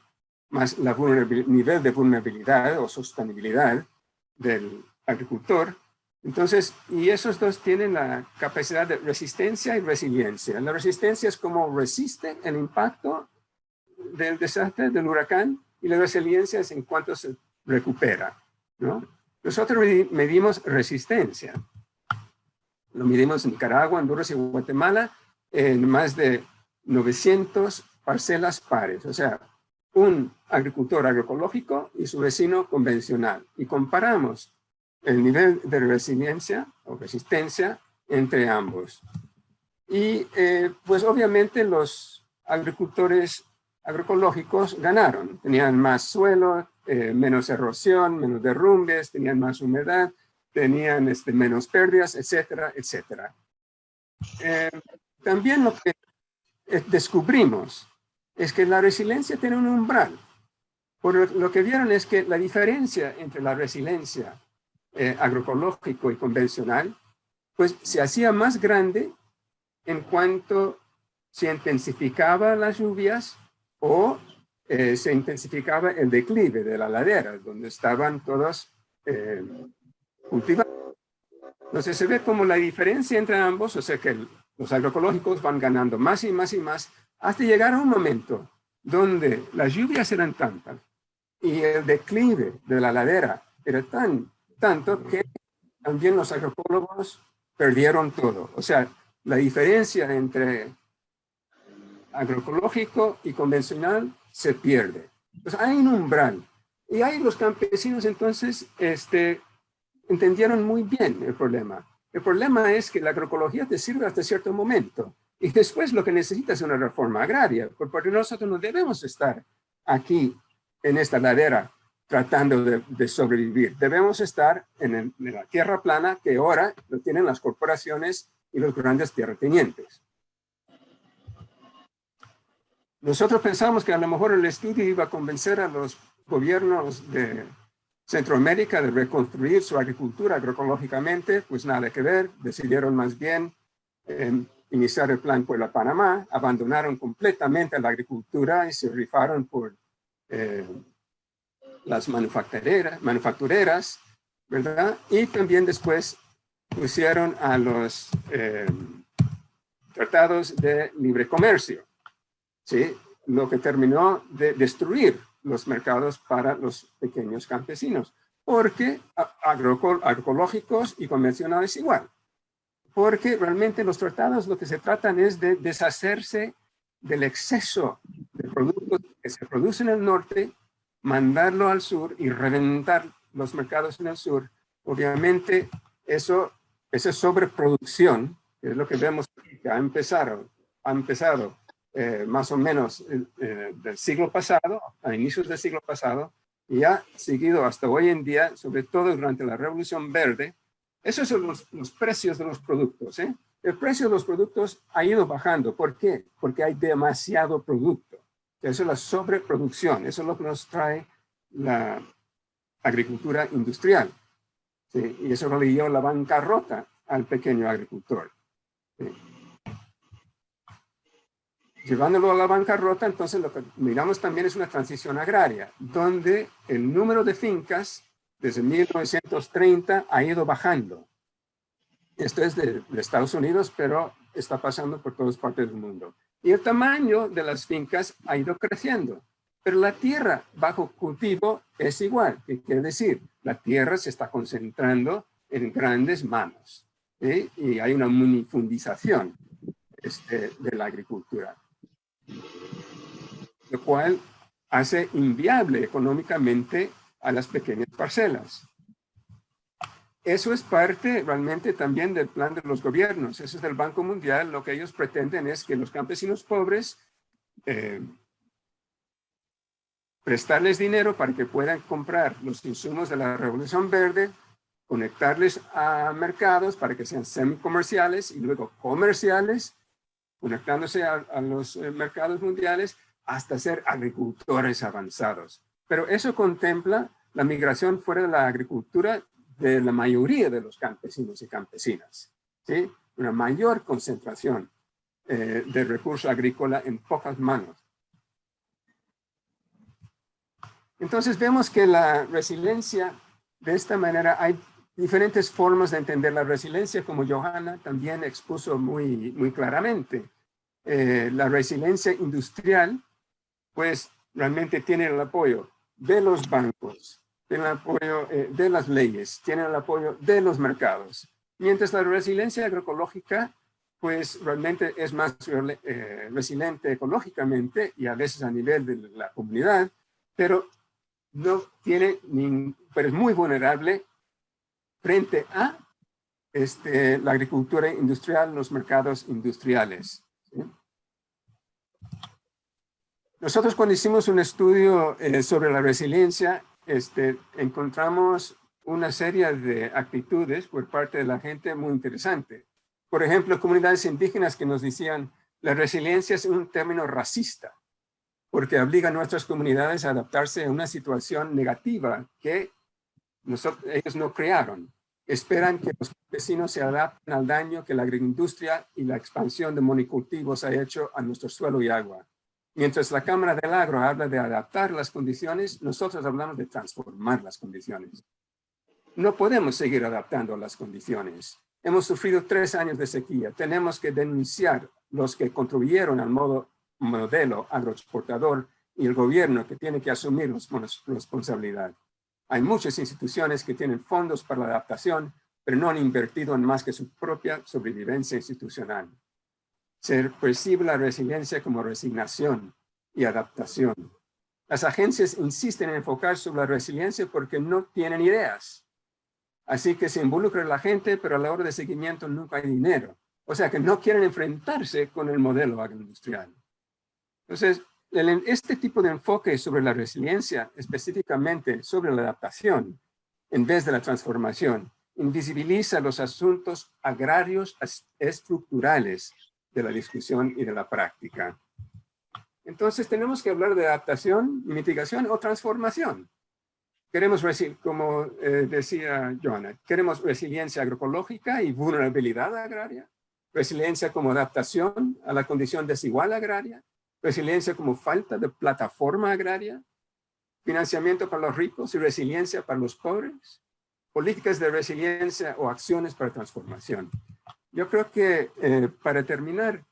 más el nivel de vulnerabilidad o sostenibilidad del agricultor. Entonces, y esos dos tienen la capacidad de resistencia y resiliencia. La resistencia es como resiste el impacto del desastre, del huracán, y la resiliencia es en cuanto se recupera, ¿no? Nosotros medimos resistencia. Lo medimos en Nicaragua, Honduras y Guatemala en más de 900 parcelas pares. O sea, un agricultor agroecológico y su vecino convencional. Y comparamos el nivel de resiliencia o resistencia entre ambos. Y pues obviamente los agricultores agroecológicos ganaron. Tenían más suelo, menos erosión, menos derrumbes, tenían más humedad, tenían menos pérdidas, etcétera, etcétera. También lo que descubrimos es que la resiliencia tiene un umbral. Por lo que vieron es que la diferencia entre la resiliencia agroecológico y convencional, pues se hacía más grande en cuanto se intensificaban las lluvias o se intensificaba el declive de la ladera, donde estaban todos cultivados. Entonces se ve como la diferencia entre ambos, o sea que los agroecológicos van ganando más y más y más, hasta llegar a un momento donde las lluvias eran tantas y el declive de la ladera era tanto que también los agroecólogos perdieron todo. O sea, la diferencia entre agroecológico y convencional se pierde. Entonces hay un umbral. Y ahí los campesinos entonces entendieron muy bien el problema. El problema es que la agroecología te sirve hasta cierto momento. Y después lo que necesita es una reforma agraria, porque nosotros no debemos estar aquí en esta ladera tratando de sobrevivir. Debemos estar en la tierra plana que ahora lo tienen las corporaciones y los grandes terratenientes. Nosotros pensamos que a lo mejor el estudio iba a convencer a los gobiernos de Centroamérica de reconstruir su agricultura agroecológicamente, pues nada que ver, decidieron más bien iniciar el plan Puebla-Panamá, abandonaron completamente la agricultura y se rifaron por las manufactureras, ¿verdad? Y también después pusieron a los tratados de libre comercio, ¿sí? Lo que terminó de destruir los mercados para los pequeños campesinos, porque agroecológicos y convencionales igual. Porque realmente los tratados lo que se tratan es de deshacerse del exceso de productos que se producen en el norte, mandarlo al sur y reventar los mercados en el sur. Obviamente esa sobreproducción, que es lo que vemos que ha empezado más o menos del siglo pasado, a inicios del siglo pasado, y ha seguido hasta hoy en día, sobre todo durante la Revolución Verde. Esos son los precios de los productos. El precio de los productos ha ido bajando. ¿Por qué? Porque hay demasiado producto. Eso es la sobreproducción. Eso es lo que nos trae la agricultura industrial. ¿Sí? Y eso le dio la bancarrota al pequeño agricultor. ¿Sí? Llevándolo a la bancarrota, entonces lo que miramos también es una transición agraria, donde el número de fincas desde 1930 ha ido bajando. Esto es de Estados Unidos, pero está pasando por todas partes del mundo. Y el tamaño de las fincas ha ido creciendo, pero la tierra bajo cultivo es igual. ¿Qué quiere decir? La tierra se está concentrando en grandes manos, ¿sí? Y hay una minifundización de la agricultura, lo cual hace inviable económicamente a las pequeñas parcelas. Eso es parte realmente también del plan de los gobiernos. Eso es del Banco Mundial. Lo que ellos pretenden es que los campesinos pobres prestarles dinero para que puedan comprar los insumos de la Revolución Verde, conectarles a mercados para que sean semicomerciales y luego comerciales, conectándose a los mercados mundiales hasta ser agricultores avanzados. Pero eso contempla la migración fuera de la agricultura de la mayoría de los campesinos y campesinas, ¿sí? Una mayor concentración de recurso agrícola en pocas manos. Entonces vemos que la resiliencia, de esta manera, hay diferentes formas de entender la resiliencia, como Johanna también expuso muy claramente. La resiliencia industrial, pues realmente tiene el apoyo de los bancos, tiene el apoyo de las leyes, tiene el apoyo de los mercados. Mientras la resiliencia agroecológica, pues realmente es más resiliente ecológicamente y a veces a nivel de la comunidad, pero no tiene pero es muy vulnerable frente a la agricultura industrial, los mercados industriales, ¿sí? Nosotros cuando hicimos un estudio sobre la resiliencia, encontramos una serie de actitudes por parte de la gente muy interesante. Por ejemplo, comunidades indígenas que nos decían, la resiliencia es un término racista, porque obliga a nuestras comunidades a adaptarse a una situación negativa que ellos no crearon. Esperan que los campesinos se adapten al daño que la agroindustria y la expansión de monocultivos ha hecho a nuestro suelo y agua. Mientras la Cámara del Agro habla de adaptar las condiciones, nosotros hablamos de transformar las condiciones. No podemos seguir adaptando las condiciones. Hemos sufrido 3 años de sequía. Tenemos que denunciar los que contribuyeron al modelo agroexportador y el gobierno que tiene que asumir la responsabilidad. Hay muchas instituciones que tienen fondos para la adaptación, pero no han invertido en más que su propia sobrevivencia institucional. Se percibe la resiliencia como resignación y adaptación. Las agencias insisten en enfocar sobre la resiliencia porque no tienen ideas. Así que se involucra la gente, pero a la hora de seguimiento nunca hay dinero. O sea que no quieren enfrentarse con el modelo agroindustrial. Entonces, este tipo de enfoque sobre la resiliencia, específicamente sobre la adaptación, en vez de la transformación, invisibiliza los asuntos agrarios estructurales de la discusión y de la práctica. Entonces, tenemos que hablar de adaptación, mitigación o transformación. Queremos, como decía Johanna, queremos resiliencia agroecológica y vulnerabilidad agraria, resiliencia como adaptación a la condición desigual agraria, resiliencia como falta de plataforma agraria, financiamiento para los ricos y resiliencia para los pobres, políticas de resiliencia o acciones para transformación. Yo creo que para terminar,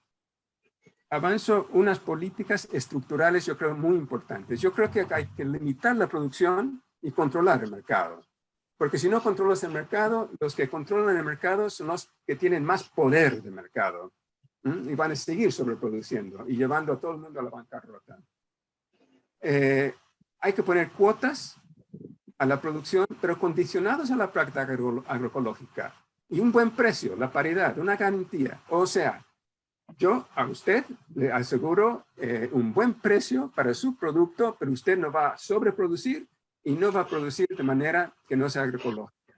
avanzo unas políticas estructurales, yo creo, muy importantes. Yo creo que hay que limitar la producción y controlar el mercado. Porque si no controlas el mercado, los que controlan el mercado son los que tienen más poder de mercado. Y van a seguir sobreproduciendo y llevando a todo el mundo a la bancarrota. Hay que poner cuotas a la producción, pero condicionados a la práctica agroecológica. Y un buen precio, la paridad, una garantía. O sea, yo a usted le aseguro un buen precio para su producto, pero usted no va a sobreproducir y no va a producir de manera que no sea agroecológica.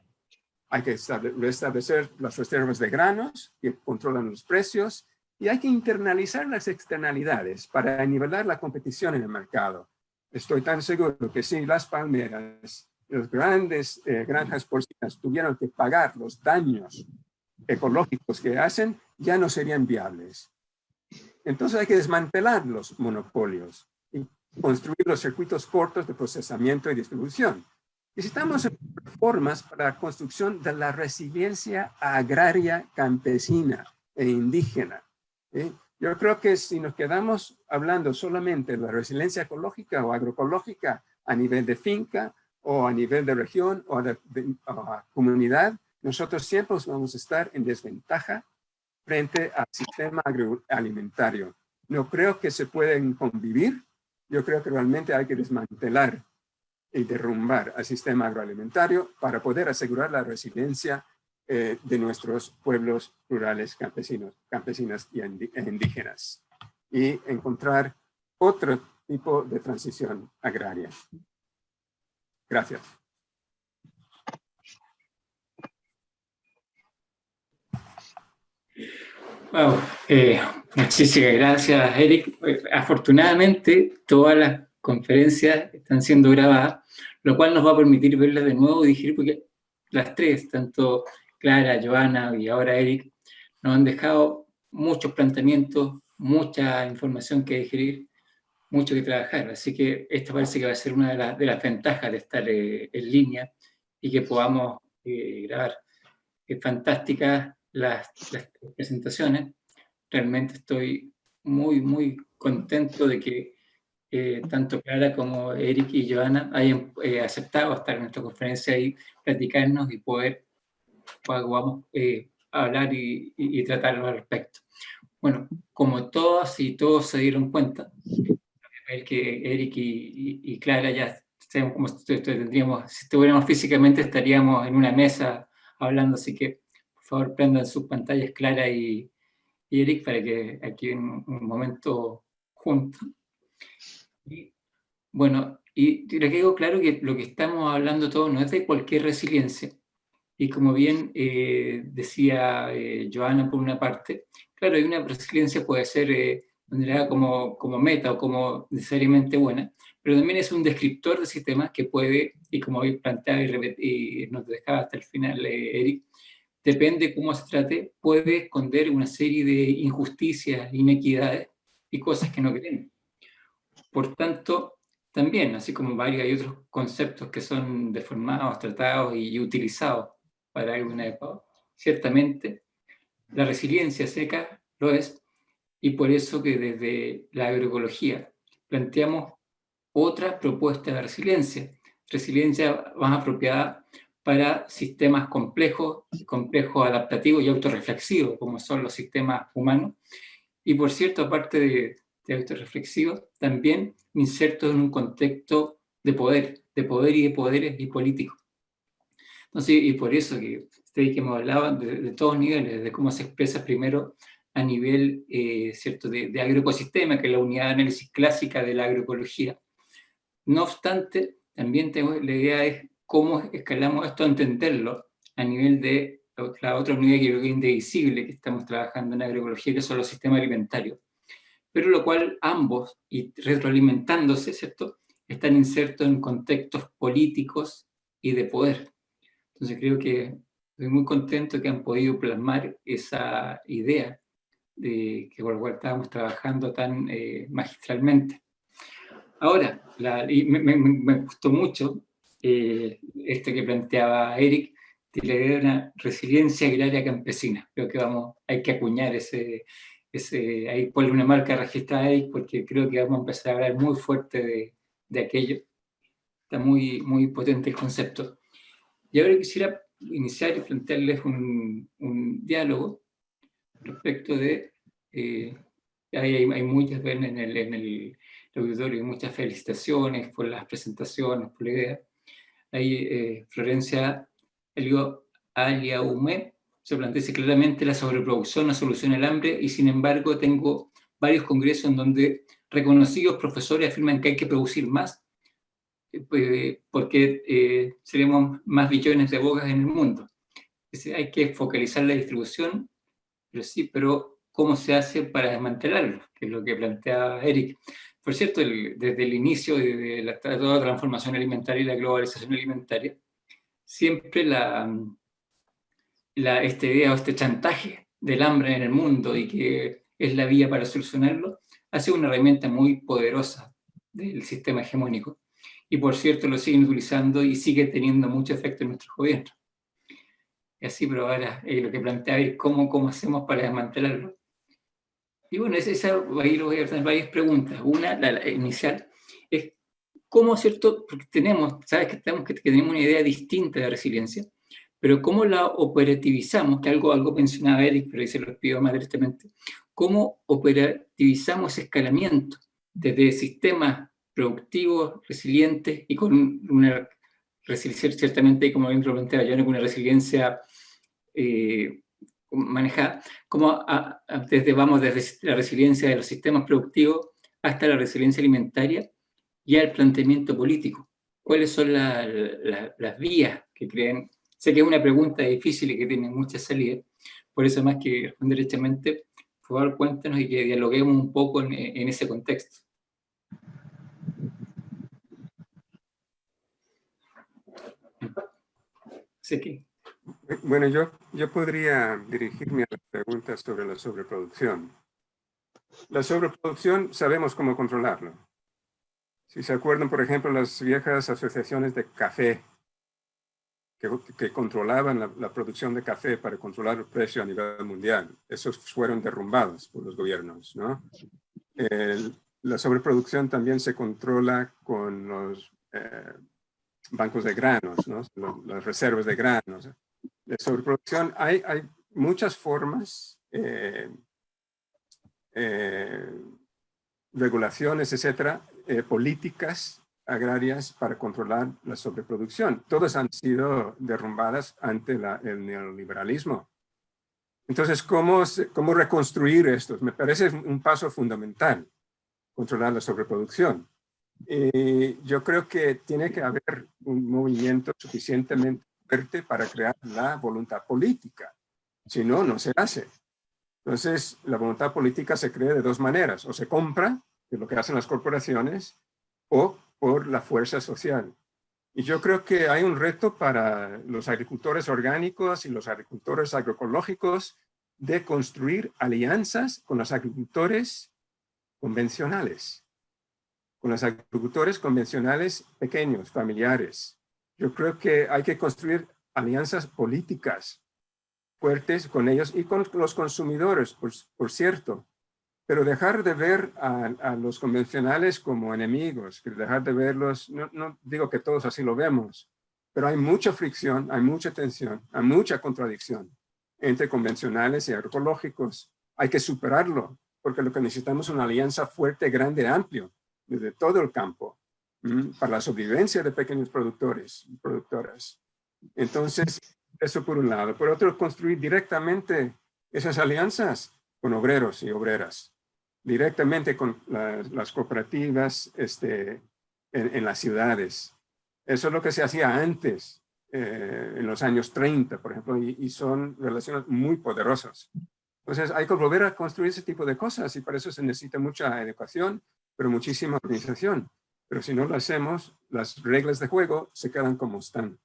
Hay que restablecer las reservas de granos que controlan los precios y hay que internalizar las externalidades para nivelar la competición en el mercado. Estoy tan seguro que si las palmeras, las grandes granjas porcinas tuvieran que pagar los daños ecológicos que hacen, ya no serían viables. Entonces hay que desmantelar los monopolios y construir los circuitos cortos de procesamiento y distribución. Necesitamos reformas para la construcción de la resiliencia agraria campesina e indígena. Yo creo que si nos quedamos hablando solamente de la resiliencia ecológica o agroecológica a nivel de finca o a nivel de región o de comunidad, nosotros siempre vamos a estar en desventaja frente al sistema agroalimentario. No creo que se pueden convivir. Yo creo que realmente hay que desmantelar y derrumbar al sistema agroalimentario para poder asegurar la resiliencia de nuestros pueblos rurales, campesinas e indígenas y encontrar otro tipo de transición agraria. Gracias. Wow, muchísimas gracias, Eric. Afortunadamente, todas las conferencias están siendo grabadas, lo cual nos va a permitir verlas de nuevo y digerir, porque las tres, tanto Clara, Johanna y ahora Eric, nos han dejado muchos planteamientos, mucha información que digerir, mucho que trabajar. Así que esto parece que va a ser una de las ventajas de estar en línea y que podamos grabar. Fantásticas las presentaciones. Realmente estoy muy, muy contento de que tanto Clara como Eric y Johanna hayan aceptado estar en nuestra conferencia y platicarnos y podamos hablar y tratarlo al respecto. Bueno, como todas y todos se dieron cuenta, que Eric y Clara ya sabemos cómo tendríamos, si estuviéramos físicamente estaríamos en una mesa hablando, así que por favor prendan sus pantallas Clara y Eric para que aquí en un momento juntos. Y, bueno, Y le quedó claro que lo que estamos hablando todos no es de cualquier resiliencia. Y como bien decía Joana por una parte, claro, hay una resiliencia puede ser como meta o como necesariamente buena, pero también es un descriptor de sistemas que puede, y como hoy planteaba y nos dejaba hasta el final Eric, depende cómo se trate, puede esconder una serie de injusticias, inequidades y cosas que no queremos. Por tanto, también, así como varios hay otros conceptos que son deformados, tratados y utilizados para alguna época, ciertamente la resiliencia seca lo es, y por eso que desde la agroecología planteamos otra propuesta de resiliencia más apropiada para sistemas complejos adaptativos y autorreflexivos, como son los sistemas humanos. Y por cierto, aparte de autorreflexivos, también insertos en un contexto de poder y de poderes y políticos. Entonces, y por eso que ustedes que hemos hablado de todos niveles, de cómo se expresa primero a nivel ¿cierto? De agroecosistema, que es la unidad de análisis clásica de la agroecología. No obstante, también la idea es cómo escalamos esto a entenderlo a nivel de la otra unidad que creo que es indivisible que estamos trabajando en agroecología, que son los sistemas alimentarios. Pero lo cual ambos, y retroalimentándose, ¿cierto?, están insertos en contextos políticos y de poder. Entonces creo que estoy muy contento que han podido plasmar esa idea de que por la cual estábamos trabajando tan magistralmente. Ahora, y me gustó mucho esto que planteaba Eric, de la idea de una resiliencia agraria campesina. Creo que hay que acuñar ahí ponle una marca registrada a Eric, porque creo que vamos a empezar a hablar muy fuerte de aquello. Está muy, muy potente el concepto. Y ahora quisiera iniciar y plantearles un diálogo respecto de... hay muchas veces en el auditorio, muchas felicitaciones por las presentaciones, por la idea. Ahí Florencia Aliaume se plantea claramente la sobreproducción no soluciona el hambre, y sin embargo tengo varios congresos en donde reconocidos profesores afirman que hay que producir más porque seremos más billones de bocas en el mundo. Hay que focalizar la distribución, pero ¿cómo se hace para desmantelarlo? Que es lo que plantea Eric. Por cierto, desde el inicio de toda la transformación alimentaria y la globalización alimentaria, siempre esta idea o este chantaje del hambre en el mundo y que es la vía para solucionarlo, ha sido una herramienta muy poderosa del sistema hegemónico. Y por cierto, lo siguen utilizando y sigue teniendo mucho efecto en nuestros gobiernos. Y así, pero ahora lo que plantea es cómo hacemos para desmantelarlo. Y bueno, ahí lo voy a tener varias preguntas. Una, la inicial, es cómo, ¿cierto? Porque sabes que tenemos una idea distinta de resiliencia, pero cómo la operativizamos, que algo mencionaba Eric, pero ahí se lo pido más directamente, cómo operativizamos ese escalamiento desde sistemas productivos, resilientes y con una resiliencia, ciertamente, como bien lo planteaba yo, con una resiliencia manejada, como desde la resiliencia de los sistemas productivos hasta la resiliencia alimentaria y al planteamiento político. ¿Cuáles son las vías que creen? Sé que es una pregunta difícil y que tiene muchas salidas, por eso más que responder directamente, por favor cuéntanos y que dialoguemos un poco en ese contexto. Sé que... Bueno, yo podría dirigirme a las preguntas sobre la sobreproducción. La sobreproducción sabemos cómo controlarlo. Si se acuerdan, por ejemplo, las viejas asociaciones de café que controlaban la producción de café para controlar el precio a nivel mundial, esos fueron derrumbados por los gobiernos, ¿no? La sobreproducción también se controla con los bancos de granos, ¿no? Las reservas de granos. De sobreproducción hay muchas formas, regulaciones, etcétera, políticas agrarias para controlar la sobreproducción. Todas han sido derrumbadas ante el neoliberalismo. Entonces, ¿cómo reconstruir esto? Me parece un paso fundamental, controlar la sobreproducción. Yo creo que tiene que haber un movimiento suficientemente fuerte para crear la voluntad política. Si no, no se hace. Entonces, la voluntad política se crea de dos maneras. O se compra, que es lo que hacen las corporaciones, o por la fuerza social. Y yo creo que hay un reto para los agricultores orgánicos y los agricultores agroecológicos de construir alianzas con los agricultores convencionales. Con los agricultores convencionales pequeños, familiares. Yo creo que hay que construir alianzas políticas fuertes con ellos y con los consumidores, por cierto. Pero dejar de ver a los convencionales como enemigos, dejar de verlos, no digo que todos así lo vemos, pero hay mucha fricción, hay mucha tensión, hay mucha contradicción entre convencionales y agroecológicos. Hay que superarlo, porque lo que necesitamos es una alianza fuerte, grande, amplio, desde todo el campo, para la sobrevivencia de pequeños productores y productoras. Entonces, eso por un lado. Por otro, construir directamente esas alianzas con obreros y obreras, directamente con las cooperativas en las ciudades. Eso es lo que se hacía antes, en los años 30, por ejemplo, y son relaciones muy poderosas. Entonces hay que volver a construir ese tipo de cosas y para eso se necesita mucha educación, pero muchísima organización. Pero si no lo hacemos, las reglas de juego se quedan como están.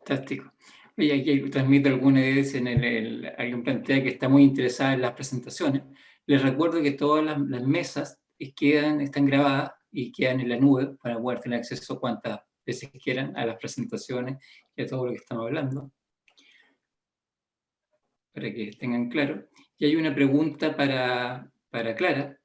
Fantástico. Oye, aquí transmito alguna vez alguien plantea que está muy interesada en las presentaciones. Les recuerdo que todas las mesas están grabadas y quedan en la nube para poder tener acceso cuantas veces quieran a las presentaciones y a todo lo que estamos hablando, para que tengan claro. Y hay una pregunta para Clara.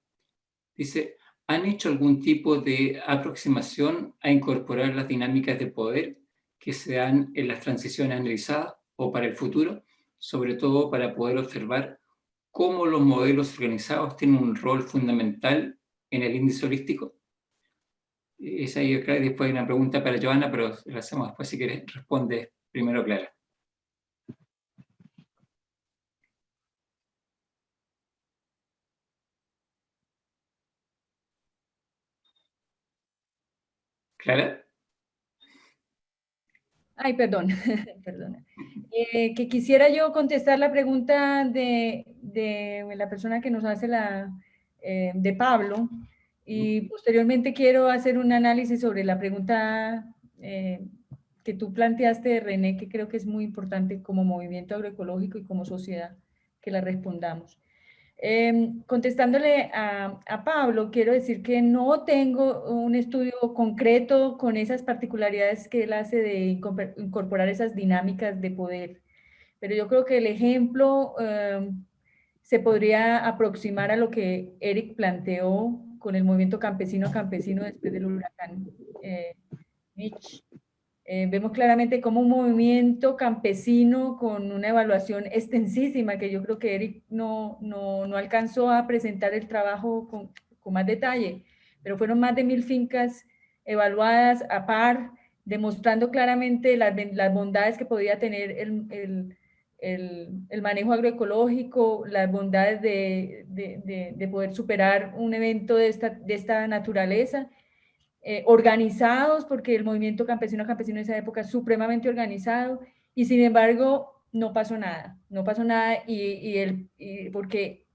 Dice, ¿han hecho algún tipo de aproximación a incorporar las dinámicas de poder que se dan en las transiciones analizadas o para el futuro, sobre todo para poder observar cómo los modelos organizados tienen un rol fundamental en el índice holístico? Esa yo creo que después hay una pregunta para Joana, pero la hacemos después si quieres. Responde primero Clara. ¿Clara? Ay, perdón, perdona. Que quisiera yo contestar la pregunta de la persona que nos hace de Pablo, y posteriormente quiero hacer un análisis sobre la pregunta que tú planteaste, René, que creo que es muy importante como movimiento agroecológico y como sociedad, que la respondamos. Contestándole a Pablo, quiero decir que no tengo un estudio concreto con esas particularidades que él hace de incorporar esas dinámicas de poder, pero yo creo que el ejemplo se podría aproximar a lo que Eric planteó con el movimiento campesino después del huracán Mitch. Vemos claramente como un movimiento campesino con una evaluación extensísima, que yo creo que Eric no alcanzó a presentar el trabajo con más detalle, pero fueron más de 1000 fincas evaluadas a par, demostrando claramente las bondades que podía tener el manejo agroecológico, las bondades de poder superar un evento de esta naturaleza, organizados, porque el movimiento campesino en esa época es supremamente organizado, y sin embargo no pasó nada porque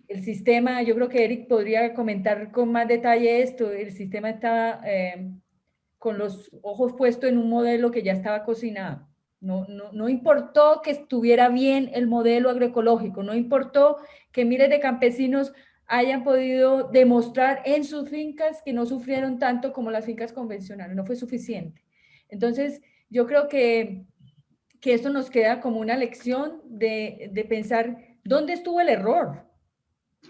el sistema, yo creo que Eric podría comentar con más detalle esto, el sistema estaba con los ojos puestos en un modelo que ya estaba cocinado. No importó que estuviera bien el modelo agroecológico, no importó que miles de campesinos hayan podido demostrar en sus fincas que no sufrieron tanto como las fincas convencionales, no fue suficiente. Entonces, yo creo que esto nos queda como una lección de pensar dónde estuvo el error.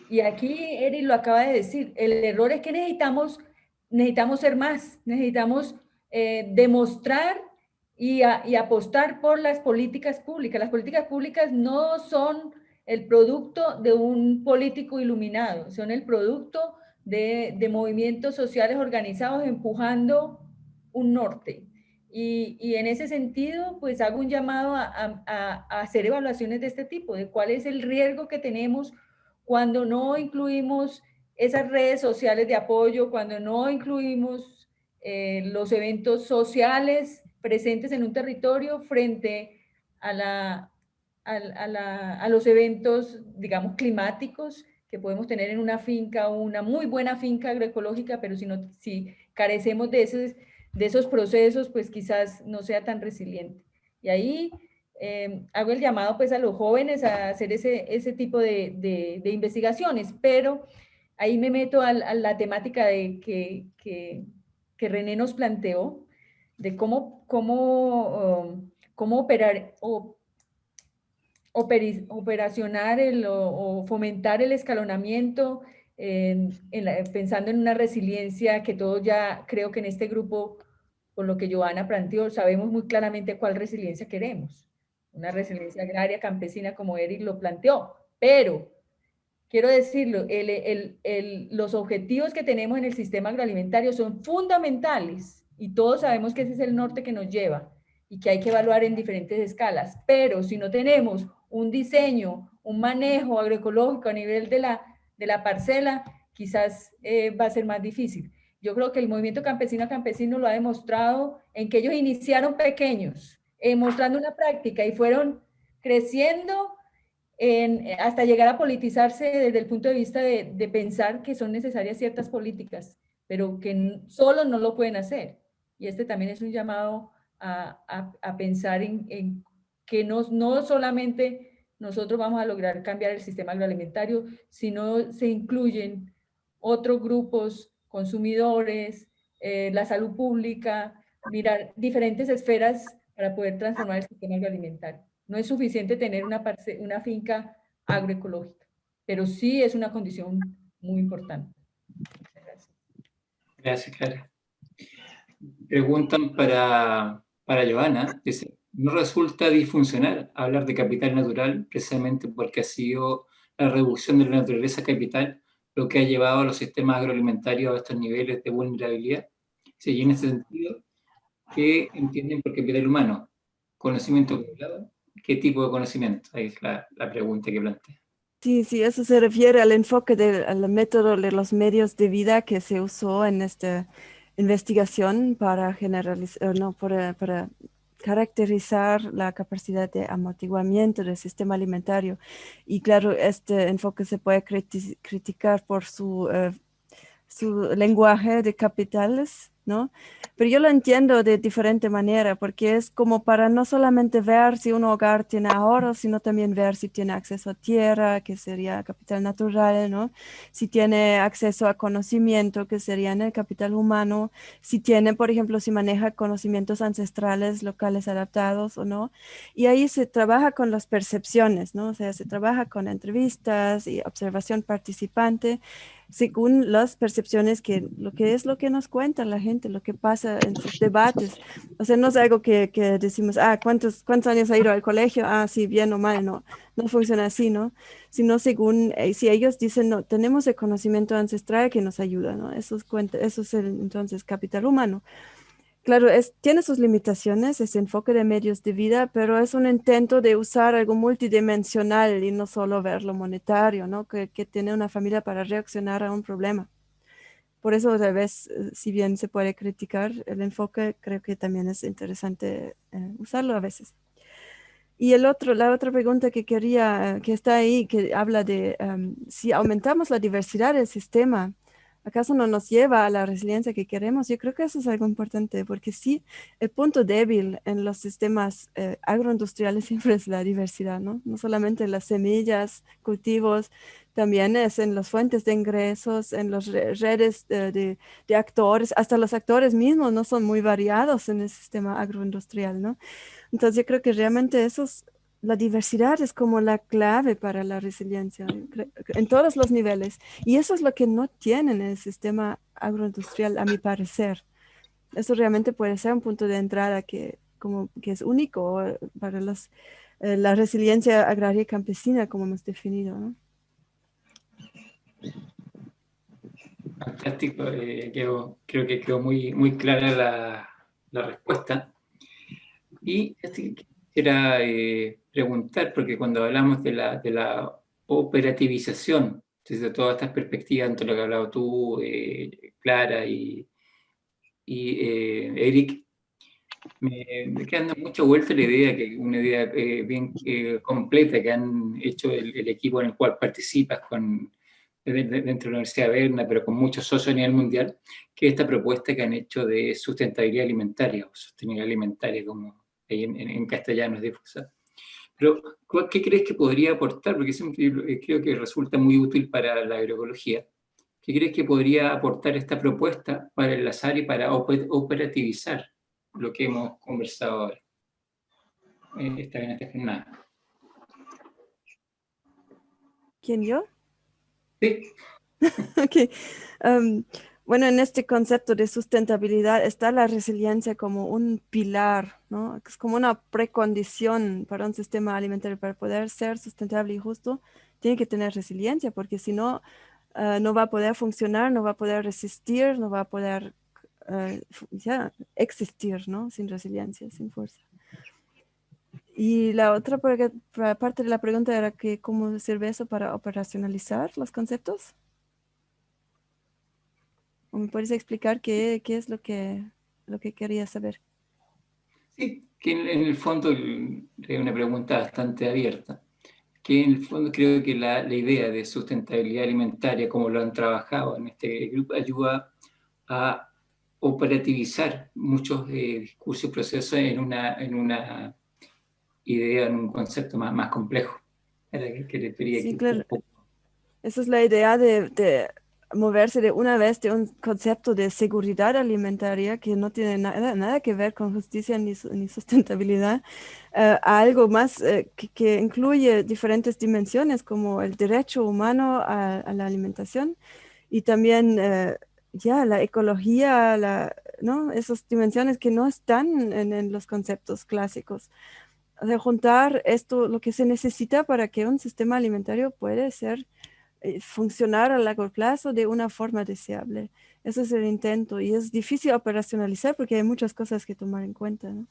Y aquí Eric lo acaba de decir, el error es que necesitamos ser más, necesitamos demostrar y apostar por las políticas públicas. Las políticas públicas no son el producto de un político iluminado, son el producto de movimientos sociales organizados empujando un norte. Y en ese sentido, pues hago un llamado a hacer evaluaciones de este tipo, de cuál es el riesgo que tenemos cuando no incluimos esas redes sociales de apoyo, cuando no incluimos los eventos sociales presentes en un territorio frente a los eventos, digamos, climáticos que podemos tener en una finca, una muy buena finca agroecológica, pero si carecemos de esos procesos, pues quizás no sea tan resiliente. Y ahí hago el llamado pues a los jóvenes a hacer ese tipo de investigaciones, pero ahí me meto a la temática que René nos planteó, de cómo operacionar o fomentar el escalonamiento, pensando en una resiliencia que todos ya creo que en este grupo, por lo que Joana planteó, sabemos muy claramente cuál resiliencia queremos. Una resiliencia agraria, campesina, como Eric lo planteó, pero quiero decirlo, los objetivos que tenemos en el sistema agroalimentario son fundamentales y todos sabemos que ese es el norte que nos lleva y que hay que evaluar en diferentes escalas, pero si no tenemos un diseño, un manejo agroecológico a nivel de la parcela, quizás va a ser más difícil. Yo creo que el movimiento campesino lo ha demostrado en que ellos iniciaron pequeños, mostrando una práctica y fueron creciendo hasta llegar a politizarse desde el punto de vista de pensar que son necesarias ciertas políticas, pero que solo no lo pueden hacer. Y este también es un llamado a pensar en que no solamente nosotros vamos a lograr cambiar el sistema agroalimentario, sino se incluyen otros grupos, consumidores, la salud pública, mirar diferentes esferas para poder transformar el sistema agroalimentario. No es suficiente tener una finca agroecológica, pero sí es una condición muy importante. Gracias. Gracias, Clara. Preguntan para Joana, dice, ¿no resulta disfuncional hablar de capital natural precisamente porque ha sido la reducción de la naturaleza capital lo que ha llevado a los sistemas agroalimentarios a estos niveles de vulnerabilidad? Sí, y en ese sentido, ¿qué entienden por capital humano? ¿Conocimiento acumulado? ¿Qué tipo de conocimiento? Ahí es la pregunta que plantea. Sí, sí, eso se refiere al enfoque al método de los medios de vida que se usó en esta investigación para para caracterizar la capacidad de amortiguamiento del sistema alimentario. Y claro, este enfoque se puede criticar por su lenguaje de capitales, ¿no? Pero yo lo entiendo de diferente manera, porque es como para no solamente ver si un hogar tiene ahorros, sino también ver si tiene acceso a tierra, que sería capital natural, ¿no? Si tiene acceso a conocimiento, que sería en el capital humano, si tiene, por ejemplo, si maneja conocimientos ancestrales locales adaptados o no. Y ahí se trabaja con las percepciones, ¿no? O sea, se trabaja con entrevistas y observación participante, según las percepciones lo que es lo que nos cuenta la gente, lo que pasa en sus debates. O sea, no es algo que decimos, ¿cuántos años ha ido al colegio? Sí, bien o mal, no funciona así, ¿no? Sino según, si ellos dicen, no, tenemos el conocimiento ancestral que nos ayuda, ¿no? Eso es entonces capital humano. Claro, tiene sus limitaciones, ese enfoque de medios de vida, pero es un intento de usar algo multidimensional y no solo ver lo monetario, ¿no? Que tiene una familia para reaccionar a un problema. Por eso, tal vez, si bien se puede criticar el enfoque, creo que también es interesante usarlo a veces. Y la otra pregunta que que está ahí, que habla de si aumentamos la diversidad del sistema, ¿acaso no nos lleva a la resiliencia que queremos? Yo creo que eso es algo importante, porque sí, el punto débil en los sistemas agroindustriales siempre es la diversidad, ¿no? No solamente las semillas, cultivos, también es en las fuentes de ingresos, en las redes de actores, hasta los actores mismos no son muy variados en el sistema agroindustrial, ¿no? Entonces yo creo que realmente la diversidad es como la clave para la resiliencia en todos los niveles. Y eso es lo que no tiene en el sistema agroindustrial, a mi parecer. Eso realmente puede ser un punto de entrada que es único para la resiliencia agraria y campesina, como hemos definido, ¿no? Fantástico, creo que quedó muy clara la respuesta. Y quisiera preguntar, porque cuando hablamos de la operativización, desde todas estas perspectivas, tanto lo que has hablado tú, Clara y Eric, me queda dando mucha vuelta la idea, que una idea bien completa que han hecho el equipo en el cual participas dentro de la Universidad de Berna, pero con muchos socios a nivel mundial, que es esta propuesta que han hecho de sustentabilidad alimentaria, o sostenibilidad alimentaria, como ahí en castellano es difusa. Pero, ¿qué crees que podría aportar? Porque siempre creo que resulta muy útil para la agroecología. ¿Qué crees que podría aportar esta propuesta para enlazar y para operativizar lo que hemos conversado ahora en esta jornada? ¿Quién, yo? Sí. Okay. Bueno, en este concepto de sustentabilidad está la resiliencia como un pilar, ¿no? Es como una precondición para un sistema alimentario. Para poder ser sustentable y justo, tiene que tener resiliencia, porque si no, no va a poder funcionar, no va a poder resistir, no va a poder existir, ¿no? Sin resiliencia, sin fuerza. Y la otra parte de la pregunta era que cómo sirve eso para operacionalizar los conceptos. ¿O me puedes explicar qué es lo que quería saber? Sí, que en el fondo es una pregunta bastante abierta, que en el fondo creo que la idea de sustentabilidad alimentaria, como lo han trabajado en este grupo, ayuda a operativizar muchos discursos y procesos en una idea, en un concepto más complejo. Era que le pedía Sí, aquí claro. un poco. Esa es la idea de moverse de una vez de un concepto de seguridad alimentaria que no tiene nada que ver con justicia ni sustentabilidad, a algo más que incluye diferentes dimensiones como el derecho humano a la alimentación y también la ecología, ¿no? Esas dimensiones que no están en los conceptos clásicos. O sea, juntar esto, lo que se necesita para que un sistema alimentario puede ser funcionar a largo plazo de una forma deseable. Ese es el intento y es difícil operacionalizar porque hay muchas cosas que tomar en cuenta, ¿no?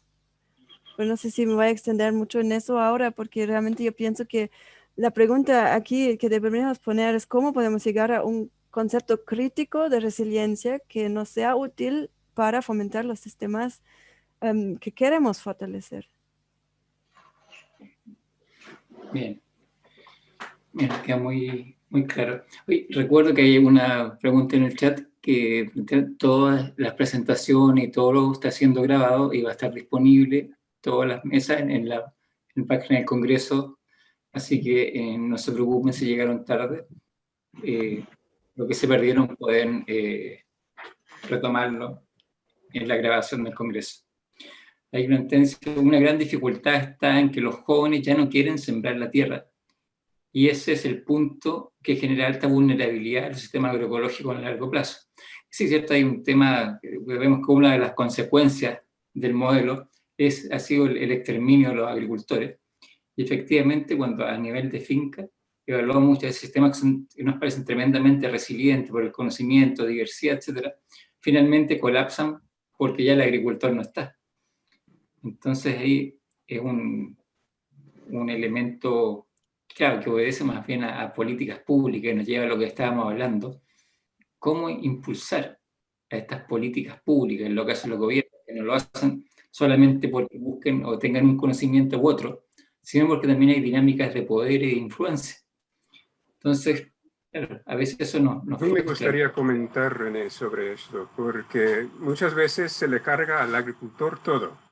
Pero no sé si me voy a extender mucho en eso ahora porque realmente yo pienso que la pregunta aquí que deberíamos poner es cómo podemos llegar a un concepto crítico de resiliencia que nos sea útil para fomentar los sistemas que queremos fortalecer. Bien, queda muy claro. Oye, recuerdo que hay una pregunta en el chat que todas las presentaciones y todo lo está siendo grabado y va a estar disponible todas las mesas en la página del Congreso, así que no se preocupen si llegaron tarde. Lo que se perdieron pueden retomarlo en la grabación del Congreso. Hay una gran dificultad está en que los jóvenes ya no quieren sembrar la tierra. Y ese es el punto que genera alta vulnerabilidad del sistema agroecológico a largo plazo. Sí, es cierto, hay un tema que vemos que una de las consecuencias del modelo ha sido el exterminio de los agricultores. Y efectivamente, cuando a nivel de finca evaluamos muchos de sistemas que nos parecen tremendamente resilientes por el conocimiento, diversidad, etc., finalmente colapsan porque ya el agricultor no está. Entonces ahí es un elemento, claro, que obedece más bien a políticas públicas, y nos lleva a lo que estábamos hablando, cómo impulsar a estas políticas públicas, en lo que hacen los gobiernos, que no lo hacen solamente porque busquen o tengan un conocimiento u otro, sino porque también hay dinámicas de poder y de influencia. Entonces, claro, a veces eso nos frustra. A mí me gustaría comentar, René, sobre esto, porque muchas veces se le carga al agricultor todo.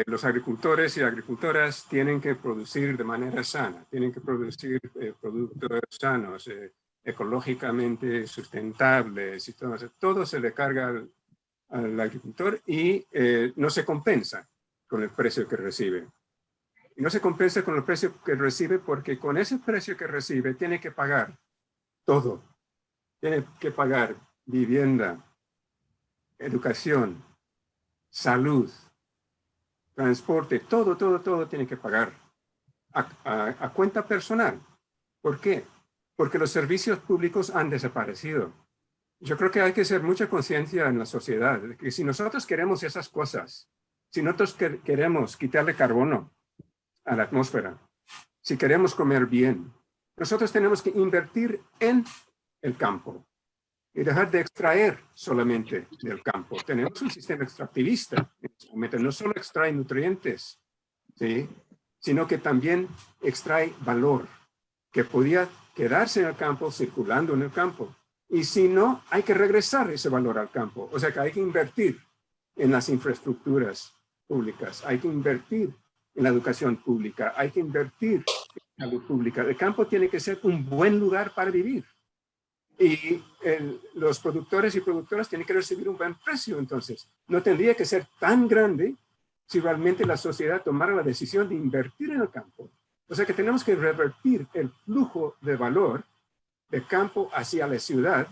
Los agricultores y agricultoras tienen que producir de manera sana, tienen que producir productos sanos, ecológicamente sustentables, y todo se le carga al agricultor y no se compensa con el precio que recibe. Y no se compensa con el precio que recibe porque con ese precio que recibe tiene que pagar todo. Tiene que pagar vivienda, educación, salud, transporte, todo tiene que pagar a cuenta personal. ¿Por qué? Porque los servicios públicos han desaparecido. Yo creo que hay que hacer mucha conciencia en la sociedad, de que si nosotros queremos esas cosas, si nosotros queremos quitarle carbono a la atmósfera, si queremos comer bien, nosotros tenemos que invertir en el campo y dejar de extraer solamente del campo. Tenemos un sistema extractivista en este momento, no solo extrae nutrientes, ¿sí?, sino que también extrae valor, que podía quedarse en el campo, circulando en el campo. Y si no, hay que regresar ese valor al campo. O sea que hay que invertir en las infraestructuras públicas, hay que invertir en la educación pública, hay que invertir en salud pública. El campo tiene que ser un buen lugar para vivir. Y los productores y productoras tienen que recibir un buen precio. Entonces, no tendría que ser tan grande si realmente la sociedad tomara la decisión de invertir en el campo. O sea que tenemos que revertir el flujo de valor de campo hacia la ciudad,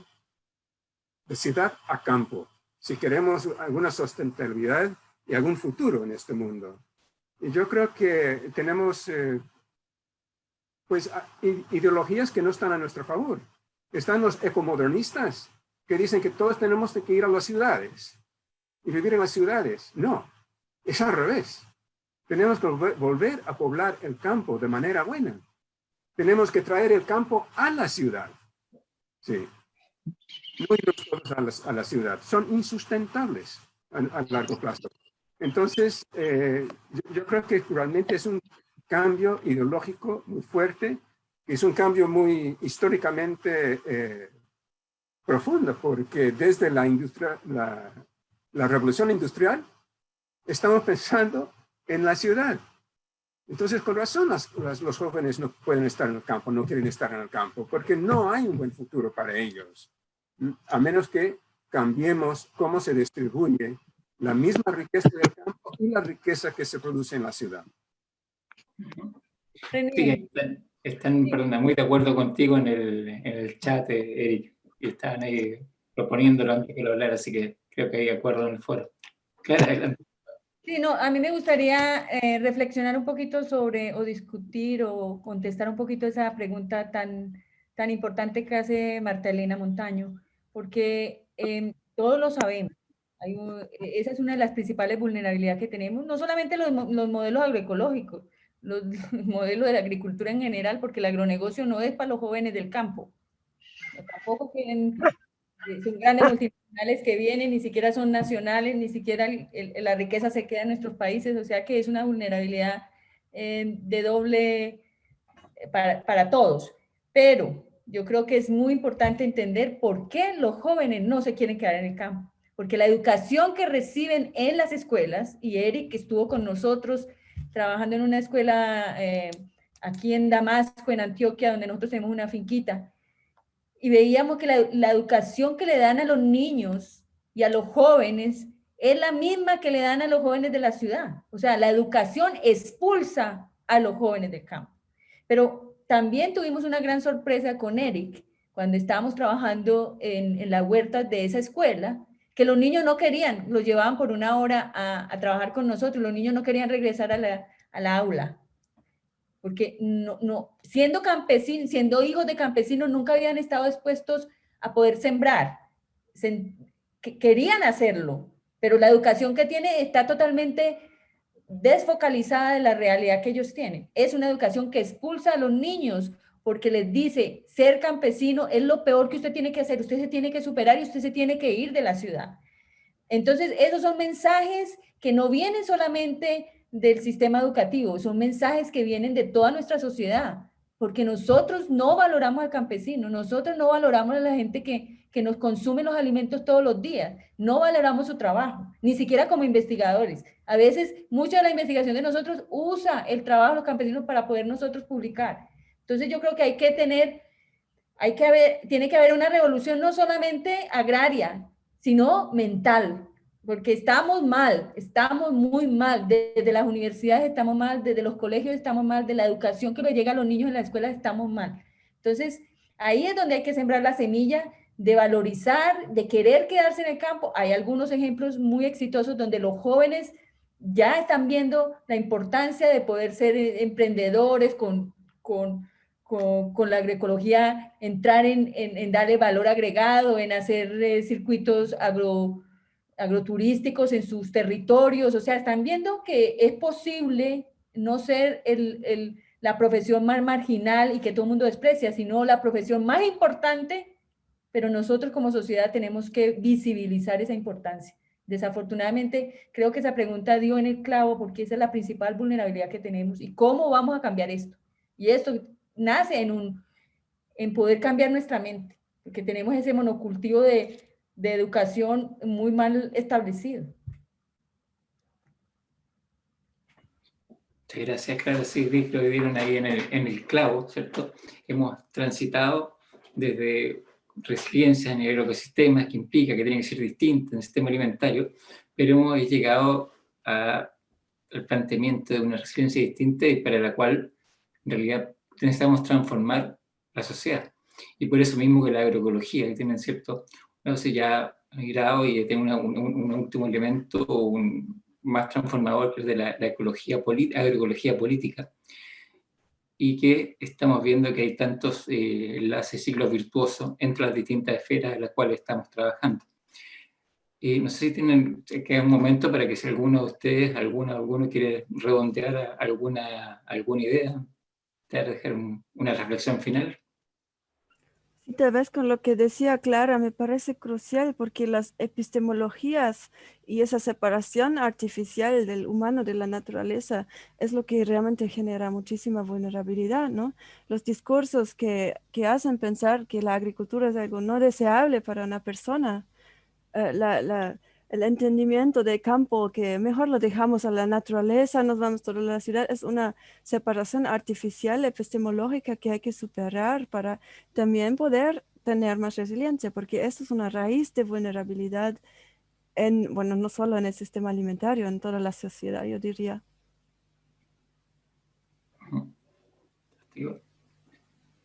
de ciudad a campo, si queremos alguna sustentabilidad y algún futuro en este mundo. Y yo creo que tenemos pues, ideologías que no están a nuestro favor. Están los ecomodernistas que dicen que todos tenemos que ir a las ciudades y vivir en las ciudades. No, es al revés. Tenemos que volver a poblar el campo de manera buena. Tenemos que traer el campo a la ciudad. Sí. No irnos todos a la ciudad. Son insustentables a largo plazo. Entonces, yo creo que realmente es un cambio ideológico muy fuerte. Es un cambio muy históricamente profundo, porque desde la revolución industrial estamos pensando en la ciudad. Entonces, con razón, los jóvenes no pueden estar en el campo, no quieren estar en el campo, porque no hay un buen futuro para ellos, a menos que cambiemos cómo se distribuye la misma riqueza del campo y la riqueza que se produce en la ciudad. Sí, están perdona, muy de acuerdo contigo en el chat, Eric, y estaban ahí proponiéndolo antes que lo hablara, así que creo que hay acuerdo en el foro. Claro, adelante. Sí, no, a mí me gustaría reflexionar un poquito sobre, o discutir, o contestar un poquito esa pregunta tan importante que hace Marta Elena Montaño, porque todos lo sabemos. Esa es una de las principales vulnerabilidades que tenemos, no solamente los modelos agroecológicos, los modelos de la agricultura en general, porque el agronegocio no es para los jóvenes del campo. Tampoco quieren, son grandes multinacionales que vienen, ni siquiera son nacionales, ni siquiera la riqueza se queda en nuestros países, o sea que es una vulnerabilidad de doble para todos. Pero yo creo que es muy importante entender por qué los jóvenes no se quieren quedar en el campo. Porque la educación que reciben en las escuelas, y Eric que estuvo con nosotros trabajando en una escuela aquí en Damasco, en Antioquia, donde nosotros tenemos una finquita, y veíamos que la educación que le dan a los niños y a los jóvenes es la misma que le dan a los jóvenes de la ciudad. O sea, la educación expulsa a los jóvenes del campo. Pero también tuvimos una gran sorpresa con Eric, cuando estábamos trabajando en las huertas de esa escuela, que los niños no querían, los llevaban por una hora a trabajar con nosotros, los niños no querían regresar a la aula. Porque siendo campesinos, siendo hijos de campesinos, nunca habían estado expuestos a poder sembrar. Querían hacerlo, pero la educación que tienen está totalmente desfocalizada de la realidad que ellos tienen. Es una educación que expulsa a los niños porque les dice, ser campesino es lo peor que usted tiene que hacer, usted se tiene que superar y usted se tiene que ir de la ciudad. Entonces, esos son mensajes que no vienen solamente del sistema educativo, son mensajes que vienen de toda nuestra sociedad, porque nosotros no valoramos al campesino, nosotros no valoramos a la gente que nos consume los alimentos todos los días, no valoramos su trabajo, ni siquiera como investigadores. A veces, mucha de la investigación de nosotros usa el trabajo de los campesinos para poder nosotros publicar. Entonces, yo creo que tiene que haber una revolución no solamente agraria, sino mental, porque estamos mal, estamos muy mal, desde las universidades estamos mal, desde los colegios estamos mal, de la educación que le llega a los niños en la escuela estamos mal. Entonces, ahí es donde hay que sembrar la semilla de valorizar, de querer quedarse en el campo. Hay algunos ejemplos muy exitosos donde los jóvenes ya están viendo la importancia de poder ser emprendedores con la agroecología, entrar en darle valor agregado, en hacer circuitos agroturísticos en sus territorios. O sea, están viendo que es posible no ser la profesión más marginal y que todo el mundo desprecia, sino la profesión más importante, pero nosotros como sociedad tenemos que visibilizar esa importancia. Desafortunadamente, creo que esa pregunta dio en el clavo porque esa es la principal vulnerabilidad que tenemos y cómo vamos a cambiar esto. Y esto nace en poder cambiar nuestra mente, porque tenemos ese monocultivo de educación muy mal establecido. Muchas gracias, Clara. Sí, lo que dieron ahí en el clavo, ¿cierto? Hemos transitado desde resiliencia a nivel de ecosistemas, que implica que tiene que ser distinto en el sistema alimentario, pero hemos llegado al planteamiento de una resiliencia distinta y para la cual en realidad necesitamos transformar la sociedad. Y por eso mismo que la agroecología, que tiene cierto, no sé, ya ha migrado y tiene un último elemento más transformador, que es de la agroecología política, y que estamos viendo que hay tantos enlaces, ciclos virtuosos entre las distintas esferas en las cuales estamos trabajando. No sé si tienen que un momento para que si alguno de ustedes, alguno quiere redondear alguna idea, dejar una reflexión final. Sí, tal vez con lo que decía Clara me parece crucial porque las epistemologías y esa separación artificial del humano de la naturaleza es lo que realmente genera muchísima vulnerabilidad, ¿no? Los discursos que hacen pensar que la agricultura es algo no deseable para una persona, el entendimiento de campo, que mejor lo dejamos a la naturaleza, nos vamos toda la ciudad, es una separación artificial epistemológica que hay que superar para también poder tener más resiliencia, porque esto es una raíz de vulnerabilidad bueno, no solo en el sistema alimentario, en toda la sociedad, yo diría.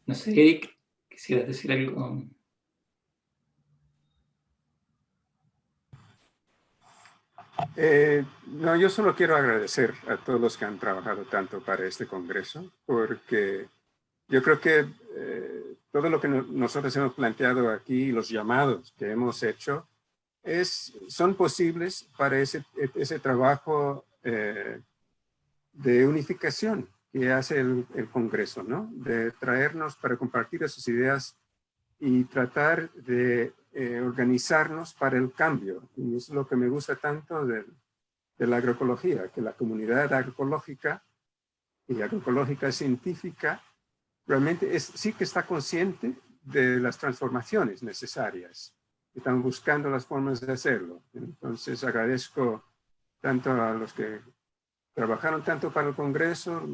No sé, Eric, ¿quisieras decir algo? No, yo solo quiero agradecer a todos los que han trabajado tanto para este congreso, porque yo creo que todo lo que nosotros hemos planteado aquí, los llamados que hemos hecho, son posibles para ese trabajo de unificación que hace el Congreso, ¿no? De traernos para compartir esas ideas y tratar de organizarnos para el cambio. Y es lo que me gusta tanto de la agroecología, que la comunidad agroecológica y agroecológica científica realmente sí que está consciente de las transformaciones necesarias. Están buscando las formas de hacerlo. Entonces agradezco tanto a los que trabajaron tanto para el Congreso,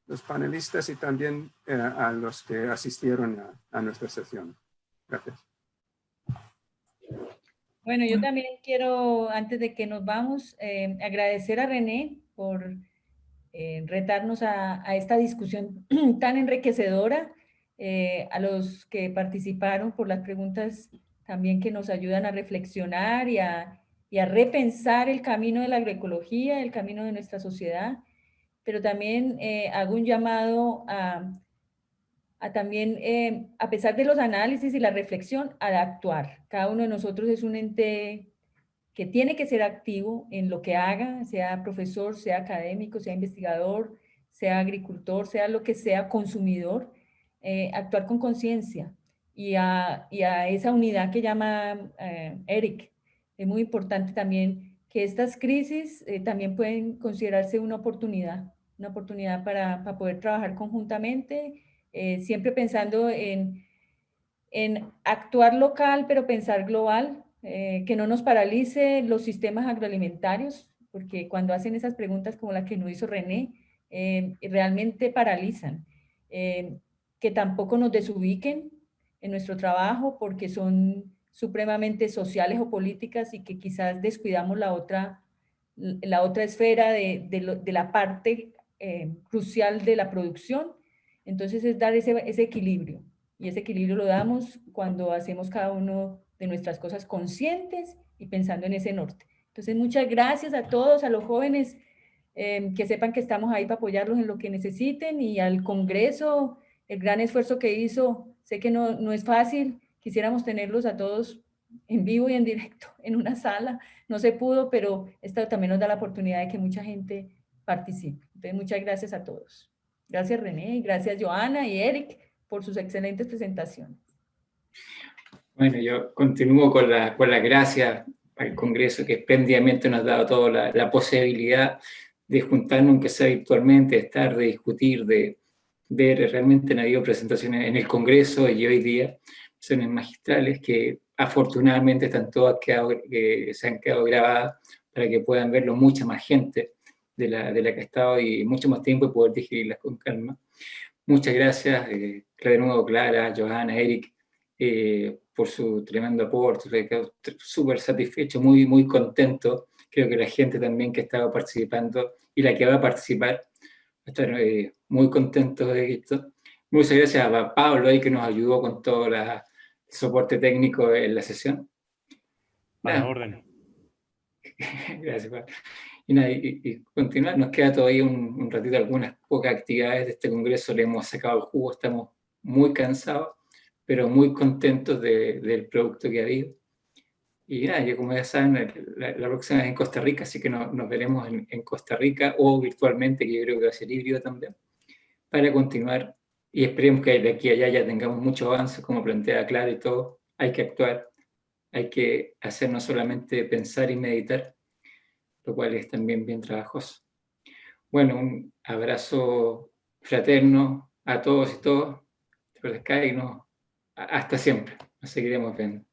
los panelistas y también a los que asistieron a nuestra sesión. Gracias. Bueno, yo también quiero, antes de que nos vamos, agradecer a René por retarnos a esta discusión tan enriquecedora, a los que participaron por las preguntas también que nos ayudan a reflexionar y a repensar el camino de la agroecología, el camino de nuestra sociedad, pero también hago un llamado a también, a pesar de los análisis y la reflexión, a actuar. Cada uno de nosotros es un ente que tiene que ser activo en lo que haga, sea profesor, sea académico, sea investigador, sea agricultor, sea lo que sea, consumidor, actuar con conciencia y a esa unidad que llama Eric. Es muy importante también que estas crisis también pueden considerarse una oportunidad para poder trabajar conjuntamente, siempre pensando en actuar local, pero pensar global, que no nos paralice los sistemas agroalimentarios, porque cuando hacen esas preguntas como la que nos hizo René, realmente paralizan. Que tampoco nos desubiquen en nuestro trabajo porque son supremamente sociales o políticas y que quizás descuidamos la otra esfera de la parte crucial de la producción. Entonces es dar ese equilibrio. Y ese equilibrio lo damos cuando hacemos cada uno de nuestras cosas conscientes y pensando en ese norte. Entonces, muchas gracias a todos, a los jóvenes, que sepan que estamos ahí para apoyarlos en lo que necesiten, y al Congreso, el gran esfuerzo que hizo. Sé que no es fácil, quisiéramos tenerlos a todos en vivo y en directo en una sala, no se pudo, pero esto también nos da la oportunidad de que mucha gente participe. Entonces, muchas gracias a todos. Gracias René, gracias Joana y Eric por sus excelentes presentaciones. Bueno, yo continúo con la gracia al Congreso que espléndidamente nos ha dado toda la posibilidad de juntarnos, aunque sea virtualmente, de estar, de discutir, de ver. Realmente han habido presentaciones en el Congreso y hoy día presentaciones magistrales que afortunadamente están todas se han quedado grabadas para que puedan verlo mucha más gente de la que ha estado y mucho más tiempo y poder digerirlas con calma. Muchas gracias, de nuevo Clara, Johanna, Eric, por su tremendo aporte. Súper satisfecho, muy, muy contento. Creo que la gente también que estaba participando y la que va a participar va a estar muy contento de esto. Muchas gracias a Pablo ahí que nos ayudó con todo el soporte técnico en la sesión. A la orden. Gracias, Pablo. Y, nada, y continuar, nos queda todavía un ratito, algunas pocas actividades de este congreso, le hemos sacado el jugo, estamos muy cansados, pero muy contentos del producto que ha habido. Y nada, yo como ya saben, la próxima es en Costa Rica, así que nos veremos en Costa Rica o virtualmente, que yo creo que va a ser híbrido también, para continuar y esperemos que de aquí a allá ya tengamos mucho avance, como plantea Clara y todo. Hay que actuar, hay que hacer no solamente pensar y meditar, lo cual es también bien trabajoso. Bueno, un abrazo fraterno a todos y todas. Y hasta siempre. Nos seguiremos viendo.